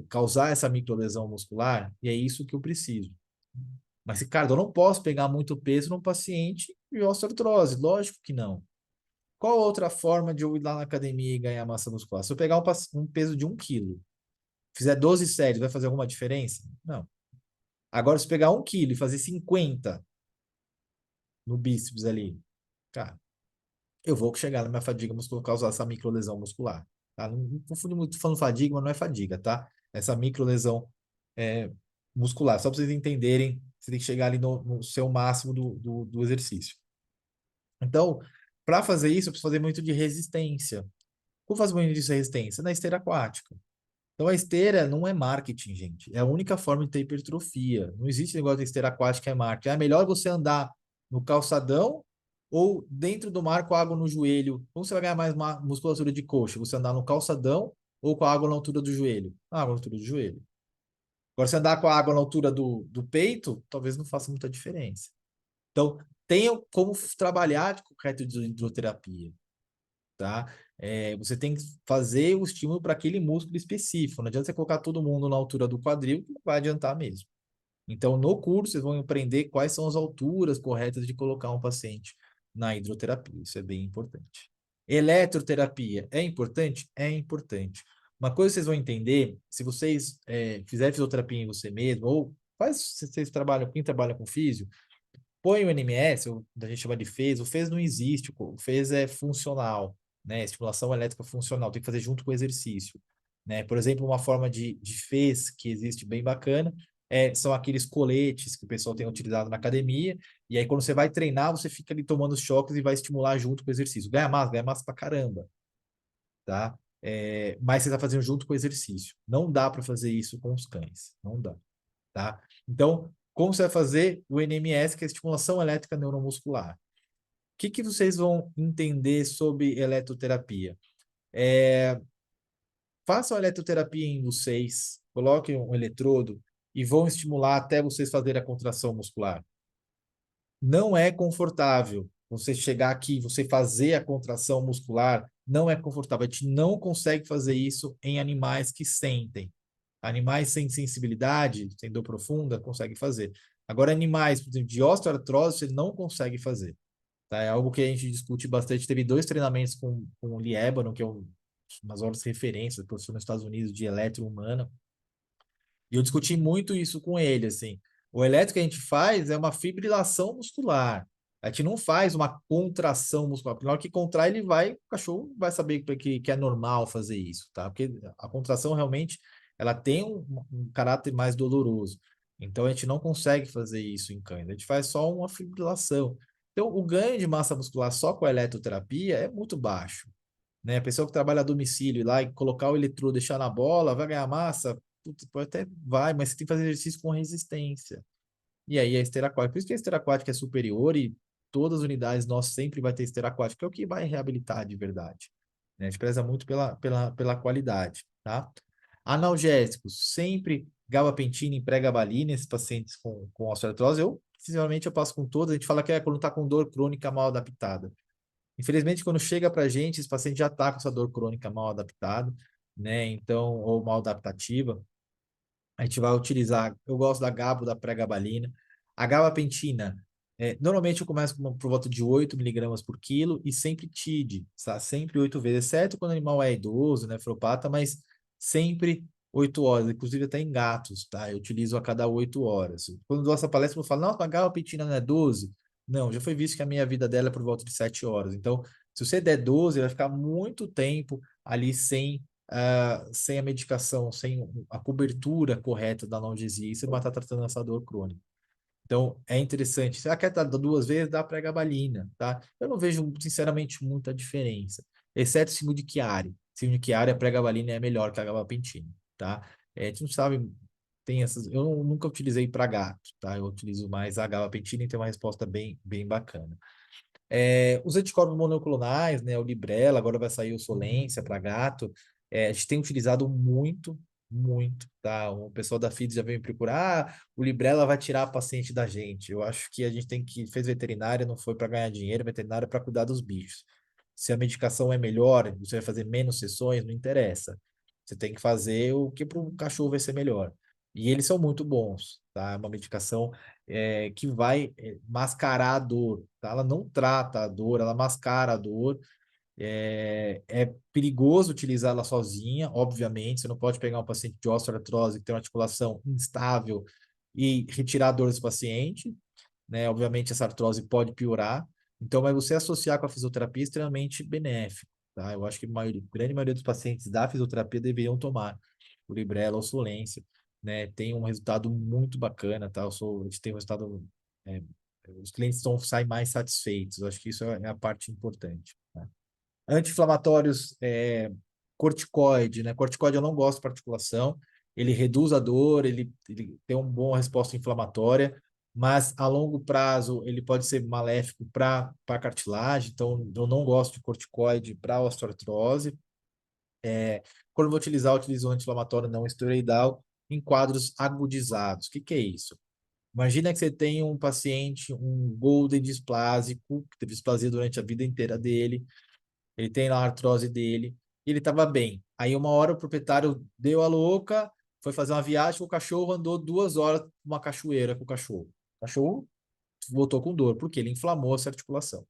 causar essa microlesão muscular? E é isso que eu preciso. Mas, Ricardo, eu não posso pegar muito peso num paciente de osteoartrose. Lógico que não. Qual outra forma de eu ir lá na academia e ganhar massa muscular? Se eu pegar um peso de 1 quilo, fizer 12 séries, vai fazer alguma diferença? Não. Agora, se eu pegar 1 quilo e fazer 50 no bíceps ali, cara, eu vou chegar na minha fadiga muscular, causar essa microlesão muscular. Tá? Não confunde muito falando fadiga, mas não é fadiga, tá? Essa microlesão é, muscular. Só para vocês entenderem, você tem que chegar ali no seu máximo do exercício. Então, para fazer isso, eu preciso fazer muito de resistência. Como fazer muito de resistência? Na esteira aquática. Então, a esteira não é marketing, gente. É a única forma de ter hipertrofia. Não existe negócio de esteira aquática é marketing. É melhor você andar no calçadão ou dentro do mar com água no joelho. Como você vai ganhar mais musculatura de coxa? Você andar no calçadão ou com a água na altura do joelho? Água na altura do joelho. Agora, se andar com a água na altura do peito, talvez não faça muita diferença. Então, tenha como trabalhar com reto de hidroterapia, tá? Você tem que fazer o estímulo para aquele músculo específico. Não adianta você colocar todo mundo na altura do quadril, que não vai adiantar mesmo. Então, no curso, vocês vão aprender quais são as alturas corretas de colocar um paciente na hidroterapia. Isso é bem importante. Eletroterapia é importante? É importante. Uma coisa que vocês vão entender, se vocês fizerem fisioterapia em você mesmo, ou se vocês trabalham, quem trabalha com físio, põe o NMS, a gente chama de FES, o FES não existe, o FES é funcional, né? Estimulação elétrica funcional, tem que fazer junto com o exercício, né? Por exemplo, uma forma de FES que existe bem bacana são aqueles coletes que o pessoal tem utilizado na academia, e aí quando você vai treinar, você fica ali tomando os choques e vai estimular junto com o exercício. Ganha massa pra caramba, tá? Mas você está fazendo junto com o exercício. Não dá para fazer isso com os cães, não dá, tá? Então, como você vai fazer o NMS, que é a estimulação elétrica neuromuscular? O que vocês vão entender sobre eletroterapia? Façam a eletroterapia em vocês, coloquem um eletrodo e vão estimular até vocês fazerem a contração muscular. Não é confortável você chegar aqui, você fazer a contração muscular não é confortável. A gente não consegue fazer isso em animais que sentem. Animais sem sensibilidade, sem dor profunda, consegue fazer. Agora, animais, por exemplo, de osteoartrose, você não consegue fazer. Tá? É algo que a gente discute bastante. Teve 2 treinamentos com o Lee Ebono, que é umas horas de referência, professor nos Estados Unidos de eletro humana. E eu discuti muito isso com ele, assim. O elétrico que a gente faz é uma fibrilação muscular. A gente não faz uma contração muscular. Na hora que contrai, ele vai, o cachorro vai saber que é normal fazer isso, tá? Porque a contração realmente, ela tem um caráter mais doloroso. Então, a gente não consegue fazer isso em cães. A gente faz só uma fibrilação. Então, o ganho de massa muscular só com a eletroterapia é muito baixo, né? A pessoa que trabalha a domicílio lá e colocar o eletrodo, deixar na bola, vai ganhar massa? Putz, pode até vai, mas você tem que fazer exercício com resistência. E aí a esteira aquática. Por isso que a esteira aquática é superior e todas as unidades nossas sempre vai ter esteira aquática, que é o que vai reabilitar de verdade, né? A gente preza muito pela qualidade, tá? Analgésicos, sempre gabapentina e pregabalina, esses pacientes com osteoartrose, sinceramente, eu passo com todos. A gente fala que é quando está com dor crônica mal adaptada. Infelizmente, quando chega para a gente, esse paciente já está com essa dor crônica mal adaptada, né? Então, ou mal adaptativa, a gente vai utilizar. Eu gosto da gabo, da pregabalina. A gabapentina, normalmente eu começo por volta de 8 miligramas por quilo e sempre TID, tá? Sempre 8 vezes, exceto quando o animal é idoso, nefropata, mas sempre 8 horas, inclusive até em gatos, tá? Eu utilizo a cada 8 horas. Quando dou essa palestra, eu falo, não, a gabapentina não é 12. Não, já foi visto que a meia vida dela é por volta de 7 horas. Então, se você der 12, vai ficar muito tempo ali sem a medicação, sem a cobertura correta da analgesia, e você vai estar tratando essa dor crônica. Então, é interessante. Se ela quer dar 2 vezes, dá pregabalina, tá? Eu não vejo, sinceramente, muita diferença, exceto síndrome de Chiari. Síndrome de Chiari, a pregabalina é melhor que a gabapentina, tá? A gente não sabe, tem essas... Eu nunca utilizei para gato, tá? Eu utilizo mais a gabapentina e tem uma resposta bem bacana. Os anticorpos monoclonais, né, o Librela, agora vai sair o Solência para gato, a gente tem utilizado muito, muito, tá? O pessoal da FIDS já veio me procurar, o Librela vai tirar a paciente da gente. Eu acho que a gente tem que, fez veterinária, não foi para ganhar dinheiro, veterinária para cuidar dos bichos. Se a medicação é melhor, você vai fazer menos sessões, não interessa. Você tem que fazer o que para o cachorro vai ser melhor. E eles são muito bons, tá? É uma medicação que vai mascarar a dor, tá? Ela não trata a dor, ela mascara a dor. É perigoso utilizá-la sozinha, obviamente. Você não pode pegar um paciente de osteoartrose que tem uma articulação instável e retirar a dor desse paciente, né? Obviamente, essa artrose pode piorar. Então, mas você associar com a fisioterapia é extremamente benéfico, tá? Eu acho que a grande maioria dos pacientes da fisioterapia deveriam tomar o Librela ou Solência, né? Tem um resultado muito bacana, tá? A gente tem um resultado, é, os clientes saem mais satisfeitos. Eu acho que isso é a parte importante, né? Anti-inflamatórios, corticoide, né? Corticoide eu não gosto para articulação, ele reduz a dor, ele tem uma boa resposta inflamatória, mas a longo prazo ele pode ser maléfico para a cartilagem, então eu não gosto de corticoide para osteoartrose. Quando eu vou utilizar, eu utilizo um anti-inflamatório não esteroidal em quadros agudizados. O que é isso? Imagina que você tem um paciente, um golden displásico, que teve displasia durante a vida inteira dele, ele tem lá a artrose dele, e ele estava bem. Aí uma hora o proprietário deu a louca, foi fazer uma viagem com o cachorro, andou 2 horas numa cachoeira com o cachorro. O cachorro voltou com dor, porque ele inflamou essa articulação.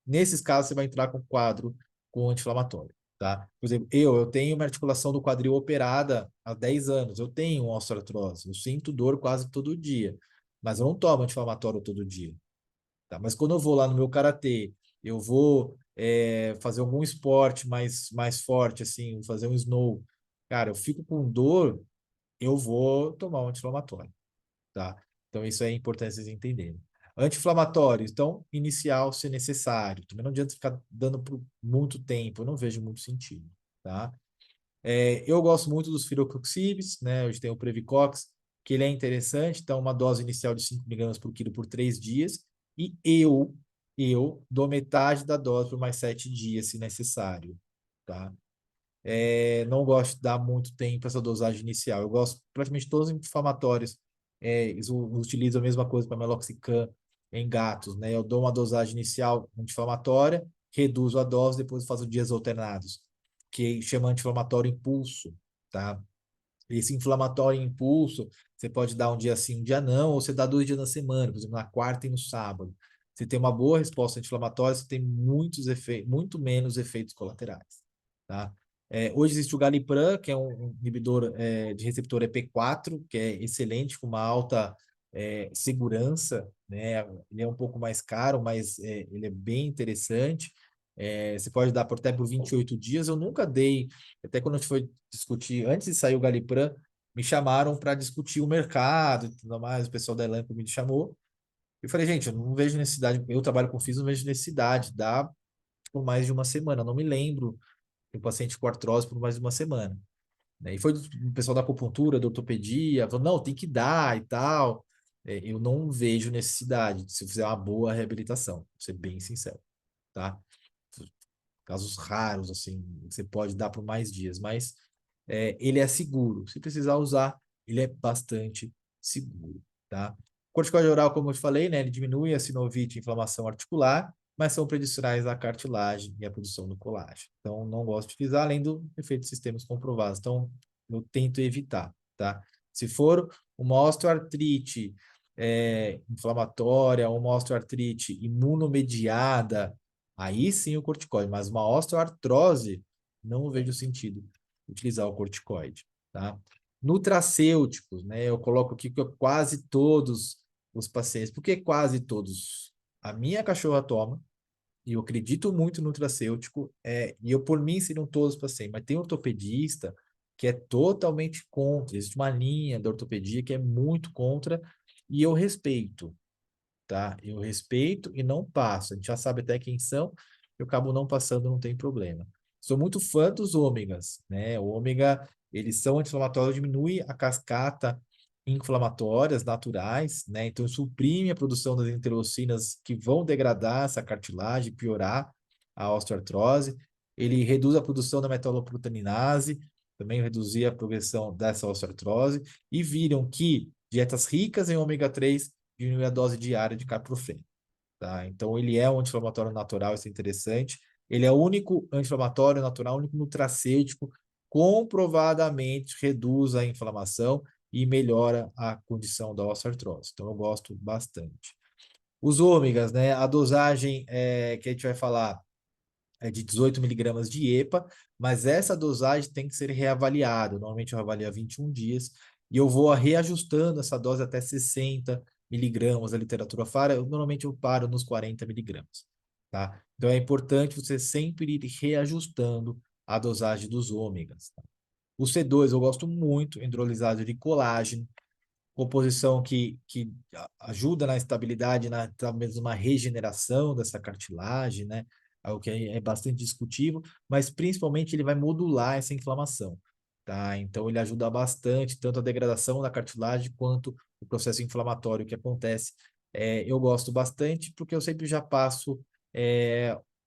Nesses casos, você vai entrar com quadro com anti-inflamatório, tá? Por exemplo, eu tenho uma articulação do quadril operada há 10 anos, eu tenho osteoartrose, eu sinto dor quase todo dia, mas eu não tomo anti-inflamatório todo dia, tá? Mas quando eu vou lá no meu karatê, eu vou fazer algum esporte mais forte, assim, vou fazer um snow, cara, eu fico com dor, eu vou tomar um anti-inflamatório, tá? Então, isso é importante vocês entenderem. Anti-inflamatórios, então, inicial se necessário. Também não adianta ficar dando por muito tempo, eu não vejo muito sentido, tá? Eu gosto muito dos firocoxibes, né? Hoje tem o Previcox, que ele é interessante, então uma dose inicial de 5 miligramas por quilo por 3 dias, e eu dou metade da dose por mais 7 dias, se necessário, tá? Não gosto de dar muito tempo essa dosagem inicial. Eu gosto praticamente todos os inflamatórios. Eles utilizam a mesma coisa para meloxicam em gatos, né? Eu dou uma dosagem inicial anti-inflamatória reduzo a dose, depois faço dias alternados, que chama anti-inflamatório impulso, tá? Esse inflamatório em impulso, você pode dar um dia sim, um dia não, ou você dá 2 dias na semana, por exemplo, na quarta e no sábado. Você tem uma boa resposta anti-inflamatória, você tem muitos efeitos, muito menos efeitos colaterais, tá? Hoje existe o Galipram, que é um inibidor de receptor EP4, que é excelente, com uma alta segurança, né? Ele é um pouco mais caro, mas ele é bem interessante. Você pode dar até por 28 dias. Eu nunca dei, até quando a gente foi discutir, antes de sair o Galipram, me chamaram para discutir o mercado e tudo mais, o pessoal da Elanco me chamou. Eu falei, gente, eu não vejo necessidade, eu trabalho com FIS, não vejo necessidade, dá por mais de uma semana. Eu não me lembro de um paciente com artrose por mais de uma semana, né? E foi o pessoal da acupuntura, da ortopedia, falou, não, tem que dar e tal. Eu não vejo necessidade se eu fizer uma boa reabilitação, vou ser bem sincero, tá? Casos raros, assim, você pode dar por mais dias, mas ele é seguro. Se precisar usar, ele é bastante seguro, tá? Corticoide oral, como eu te falei, né, ele diminui a sinovite e inflamação articular, mas são prejudiciais à cartilagem e à produção do colágeno. Então, não gosto de utilizar, além do efeito sistemas comprovados. Então, eu tento evitar, tá? Se for uma osteoartrite inflamatória, uma osteoartrite imunomediada, aí sim o corticoide, mas uma osteoartrose, não vejo sentido utilizar o corticoide, tá? Nutracêuticos, né? Eu coloco aqui que quase todos os pacientes, porque quase todos, a minha cachorra toma, e eu acredito muito no nutracêutico, e eu por mim seriam todos os pacientes, mas tem ortopedista que é totalmente contra, existe uma linha da ortopedia que é muito contra, e eu respeito, tá? Eu respeito e não passo. A gente já sabe até quem são, eu acabo não passando, não tem problema. Sou muito fã dos ômegas, né? O ômega, eles são anti-inflamatórios, diminui a cascata inflamatórias naturais, né? Então suprime a produção das interleucinas que vão degradar essa cartilagem, piorar a osteoartrose. Ele reduz a produção da metalloproteininase, também reduzir a progressão dessa osteoartrose, e viram que dietas ricas em ômega 3 diminui a dose diária de carprofeno, tá? Então, ele é um anti-inflamatório natural, isso é interessante. Ele é o único anti-inflamatório natural, o único nutracêutico, comprovadamente reduz a inflamação e melhora a condição da osteoartrose. Então, eu gosto bastante. Os ômegas, né? A dosagem que a gente vai falar é de 18 miligramas de EPA, mas essa dosagem tem que ser reavaliada. Normalmente eu avalio a 21 dias e eu vou reajustando essa dose até 60 miligramas. A literatura fala, normalmente eu paro nos 40 miligramas, tá? Então é importante você sempre ir reajustando a dosagem dos ômegas, tá? O C2 eu gosto muito, hidrolisado de colágeno, composição que ajuda na estabilidade, na talvez uma regeneração dessa cartilagem, né? Algo que é bastante discutível, mas principalmente ele vai modular essa inflamação, tá? Então ele ajuda bastante, tanto a degradação da cartilagem quanto o processo inflamatório que acontece. Eu gosto bastante porque eu sempre já passo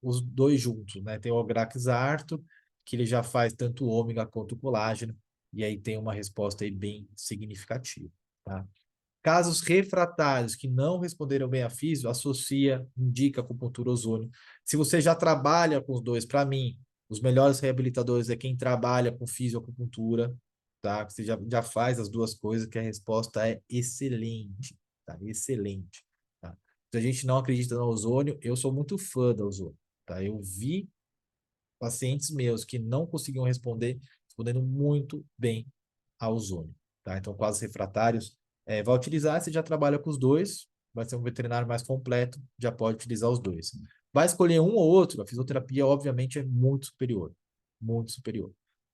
os dois juntos, né? Tem o Ograxarto, que ele já faz tanto o ômega quanto o colágeno, e aí tem uma resposta aí bem significativa. Tá? Casos refratários que não responderam bem à físio, associa, indica acupuntura ozônio. Se você já trabalha com os dois, para mim, os melhores reabilitadores é quem trabalha com fisioacupuntura, tá? Que você já faz as duas coisas, que a resposta é excelente, tá? Excelente, tá? Se a gente não acredita no ozônio, eu sou muito fã da ozônio, tá? Eu vi pacientes meus que não conseguiam responder, respondendo muito bem ao ozônio, tá? Então, quase refratários, vai utilizar, se já trabalha com os dois, vai ser um veterinário mais completo, já pode utilizar os dois. Vai escolher um ou outro, a fisioterapia, obviamente, é muito superior,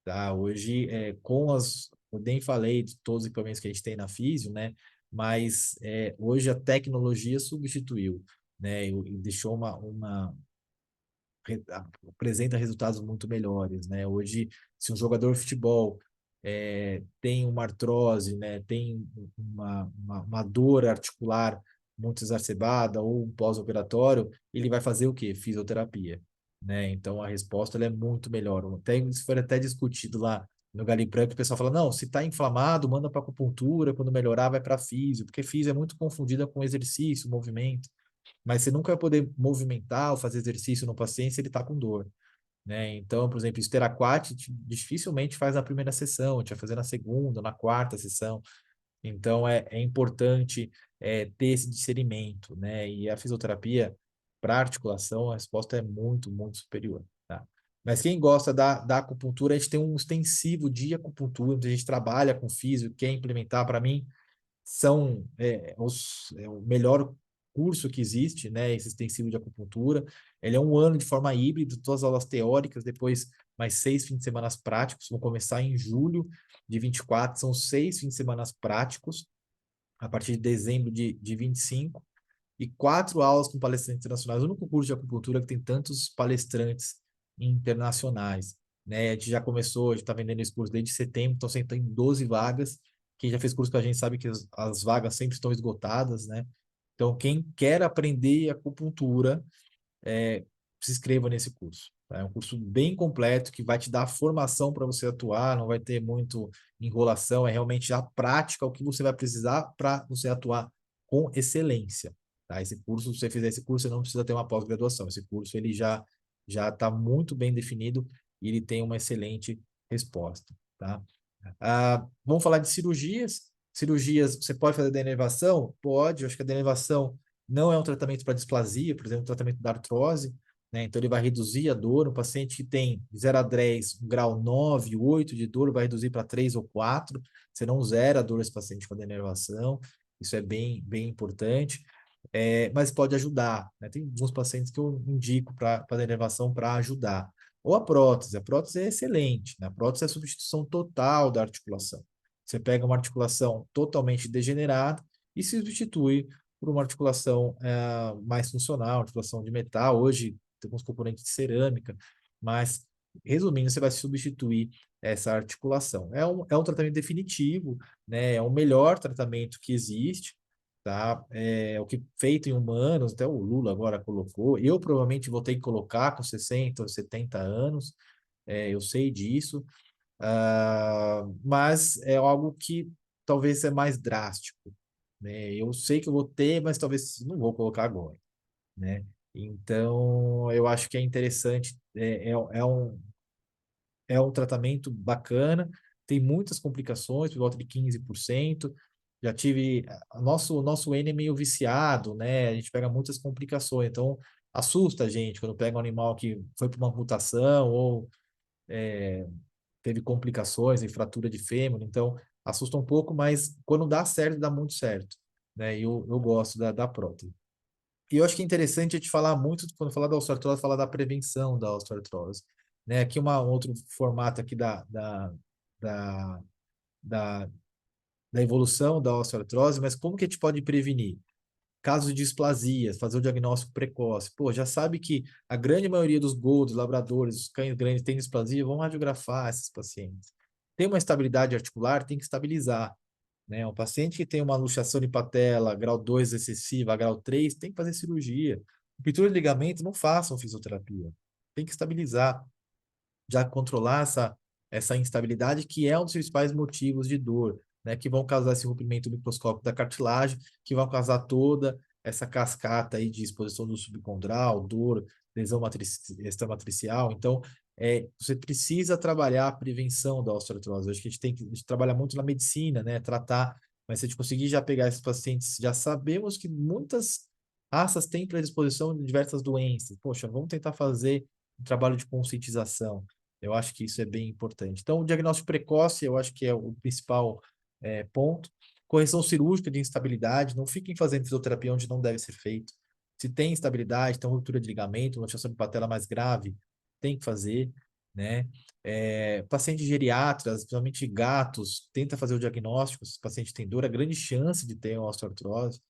tá? Hoje, eu nem falei de todos os equipamentos que a gente tem na físio, né? Mas hoje a tecnologia substituiu, né? E deixou apresenta resultados muito melhores, né? Hoje, se um jogador de futebol tem uma artrose, né, tem uma dor articular muito exacerbada ou um pós-operatório, ele vai fazer o quê? Fisioterapia, né? Então, a resposta ela é muito melhor. Até, isso foi até discutido lá no Galipram, que o pessoal fala, não, se está inflamado, manda para acupuntura, quando melhorar vai para físio, porque físio é muito confundida com exercício, movimento. mas você nunca vai poder movimentar ou fazer exercício no paciente se ele está com dor, né? Então, por exemplo, स्तeraquat dificilmente faz na primeira sessão, a gente vai fazer na segunda, na quarta sessão. Então, é importante ter esse discernimento, né? E a fisioterapia para articulação, a resposta é muito, muito superior, tá? Mas quem gosta da acupuntura, a gente tem um extensivo de acupuntura, onde a gente trabalha com físio, quer implementar, para mim, é o melhor curso que existe, né? Esse extensivo de acupuntura. Ele é um ano de forma híbrida, todas as aulas teóricas, depois mais 6 fins de semana práticos. Vão começar em julho de 24, são 6 fins de semana práticos, a partir de dezembro de 25, e 4 aulas com palestrantes internacionais. O único curso de acupuntura que tem tantos palestrantes internacionais, né? A gente já começou, a gente está vendendo esse curso desde setembro, então sempre tem 12 vagas. Quem já fez curso com a gente sabe que as vagas sempre estão esgotadas, né? Então, quem quer aprender acupuntura, se inscreva nesse curso, tá? É um curso bem completo que vai te dar a formação para você atuar, não vai ter muito enrolação, é realmente a prática, o que você vai precisar para você atuar com excelência, tá? Esse curso, se você fizer esse curso, você não precisa ter uma pós-graduação. Esse curso ele já está muito bem definido e ele tem uma excelente resposta, tá? Vamos falar de cirurgias. Cirurgias, você pode fazer denervação? Pode, eu acho que a denervação não é um tratamento para displasia, por exemplo, um tratamento da artrose, né? Então ele vai reduzir a dor. O paciente que tem 0 a 10, um grau 9, 8 de dor, vai reduzir para 3 ou 4. Você não zera a dor desse paciente com a denervação. Isso é bem, bem importante. Mas pode ajudar, né? Tem alguns pacientes que eu indico para denervação para ajudar. Ou a prótese é excelente, né? A prótese é a substituição total da articulação. Você pega uma articulação totalmente degenerada e se substitui por uma articulação mais funcional, articulação de metal. Hoje tem alguns componentes de cerâmica, mas resumindo, você vai substituir essa articulação. É um tratamento definitivo, né? É o melhor tratamento que existe, tá? É o que feito em humanos, até o Lula agora colocou. Eu provavelmente vou ter que colocar com 60 ou 70 anos, eu sei disso, mas é algo que talvez é mais drástico, né? Eu sei que eu vou ter, mas talvez não vou colocar agora, né? Então, eu acho que é interessante, é um tratamento bacana, tem muitas complicações, por volta de 15%. Já tive. O nosso N é meio viciado, né? A gente pega muitas complicações, então assusta a gente quando pega um animal que foi para uma mutação ou teve complicações em fratura de fêmur, então assusta um pouco, mas quando dá certo, dá muito certo, né? E eu gosto da prótese. E eu acho que é interessante a gente falar muito, quando falar da osteoartrose, falar da prevenção da osteoartrose, né? Aqui um outro formato aqui da, da, da evolução da osteoartrose, mas como que a gente pode prevenir? Casos de displasias, fazer o diagnóstico precoce. Pô, já sabe que a grande maioria dos goldos, labradores, os cães grandes têm displasia, vão radiografar esses pacientes. Tem uma estabilidade articular, tem que estabilizar, né? Um paciente que tem uma luxação de patela, grau 2 excessiva, grau 3, tem que fazer cirurgia. Ruptura de ligamento, não façam fisioterapia. Tem que estabilizar, já controlar essa instabilidade, que é um dos principais motivos de dor, né? Que vão causar esse rompimento microscópico da cartilagem, que vão causar toda essa cascata aí de exposição do subcondral, dor, lesão extramatricial. Então, você precisa trabalhar a prevenção da osteoartrose. Acho que a gente trabalha muito na medicina, né? Tratar, mas se a gente conseguir já pegar esses pacientes, já sabemos que muitas raças têm predisposição de diversas doenças. Poxa, vamos tentar fazer um trabalho de conscientização. Eu acho que isso é bem importante. Então, o diagnóstico precoce, eu acho que é o principal ponto. Correção cirúrgica de instabilidade, não fiquem fazendo fisioterapia onde não deve ser feito. Se tem instabilidade, tem ruptura de ligamento, uma luxação de patela mais grave, tem que fazer, né? Pacientes geriatras, principalmente gatos, tenta fazer o diagnóstico, se o paciente tem dor, a grande chance de ter uma osteoartrose,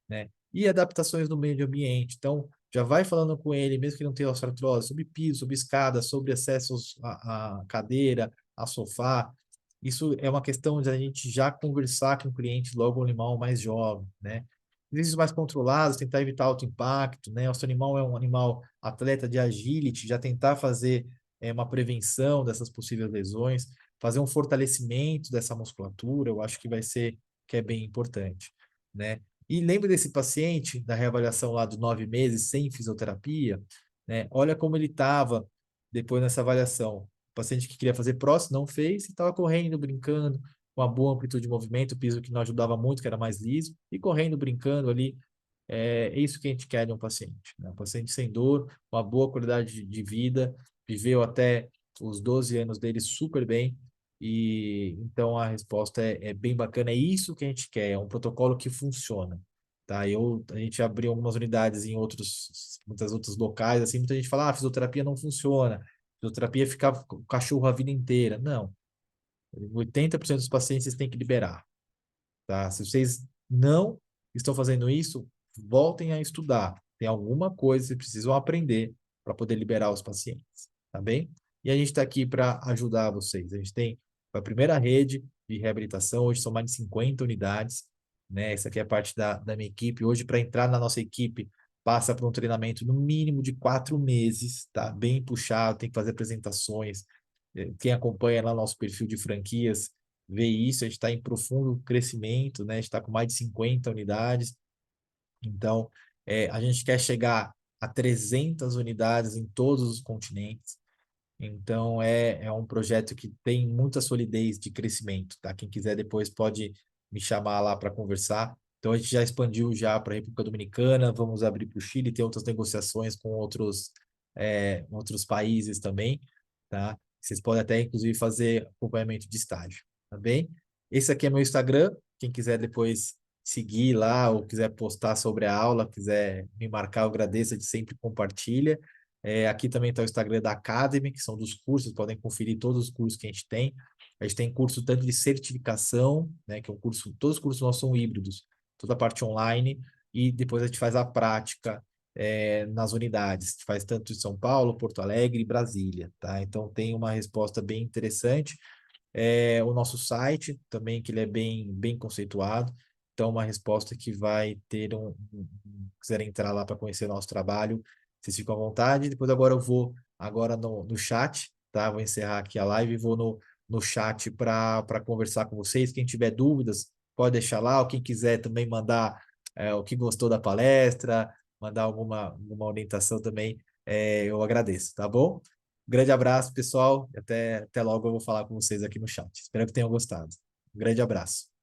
né? E adaptações no meio ambiente. Então, já vai falando com ele, mesmo que não tenha osteoartrose, sobre piso, sobre escada, sobre acessos à cadeira, a sofá. Isso é uma questão de a gente já conversar com o cliente logo um animal mais jovem, né? Exercícios mais controlados, tentar evitar alto impacto, né? O seu animal é um animal atleta de agility, já tentar fazer uma prevenção dessas possíveis lesões, fazer um fortalecimento dessa musculatura, eu acho que vai ser que é bem importante, né? E lembra desse paciente da reavaliação lá dos 9 meses sem fisioterapia, né? Olha como ele estava depois nessa avaliação. O paciente que queria fazer próstata não fez e estava correndo, brincando, com uma boa amplitude de movimento, o piso que não ajudava muito, que era mais liso, e correndo, brincando ali. É isso que a gente quer de um paciente, né? Um paciente sem dor, uma boa qualidade de vida, viveu até os 12 anos dele super bem, e então a resposta é bem bacana, é isso que a gente quer, é um protocolo que funciona, tá? A gente abriu algumas unidades em muitos outros locais, assim, muita gente fala, fisioterapia não funciona, fisioterapia fica com o cachorro a vida inteira. Não, 80% dos pacientes vocês têm que liberar, tá? Se vocês não estão fazendo isso, voltem a estudar. Tem alguma coisa que vocês precisam aprender para poder liberar os pacientes, tá bem? E a gente está aqui para ajudar vocês. A gente tem a primeira rede de reabilitação, hoje são mais de 50 unidades, né? Essa aqui é a parte da minha equipe. Hoje, para entrar na nossa equipe, passa por um treinamento no mínimo de 4 meses, tá? Bem puxado, tem que fazer apresentações. Quem acompanha lá nosso perfil de franquias vê isso, a gente está em profundo crescimento, né? A gente está com mais de 50 unidades, então a gente quer chegar a 300 unidades em todos os continentes, então é um projeto que tem muita solidez de crescimento, tá? Quem quiser depois pode me chamar lá para conversar. Então a gente já expandiu já para a República Dominicana, vamos abrir para o Chile, tem outras negociações com outros países também, tá? Vocês podem até inclusive fazer acompanhamento de estágio, tá bem? Esse aqui é meu Instagram, quem quiser depois seguir lá ou quiser postar sobre a aula, quiser me marcar, eu agradeço, a gente sempre compartilha. Aqui também está o Instagram da Academy, que são dos cursos, podem conferir todos os cursos que a gente tem. A gente tem curso tanto de certificação, né, que é um curso, todos os cursos nossos são híbridos, toda a parte online, e depois a gente faz a prática nas unidades. A gente faz tanto em São Paulo, Porto Alegre e Brasília, tá? Então tem uma resposta bem interessante. O nosso site também, que ele é bem conceituado. Então, uma resposta que vai ter quiserem entrar lá para conhecer o nosso trabalho, vocês ficam à vontade. Depois agora eu vou agora no chat, tá? Vou encerrar aqui a live e vou no chat para conversar com vocês. Quem tiver dúvidas, pode deixar lá. Ou quem quiser também mandar o que gostou da palestra, mandar alguma orientação também, eu agradeço, tá bom? Grande abraço, pessoal. Até logo eu vou falar com vocês aqui no chat. Espero que tenham gostado. Um grande abraço.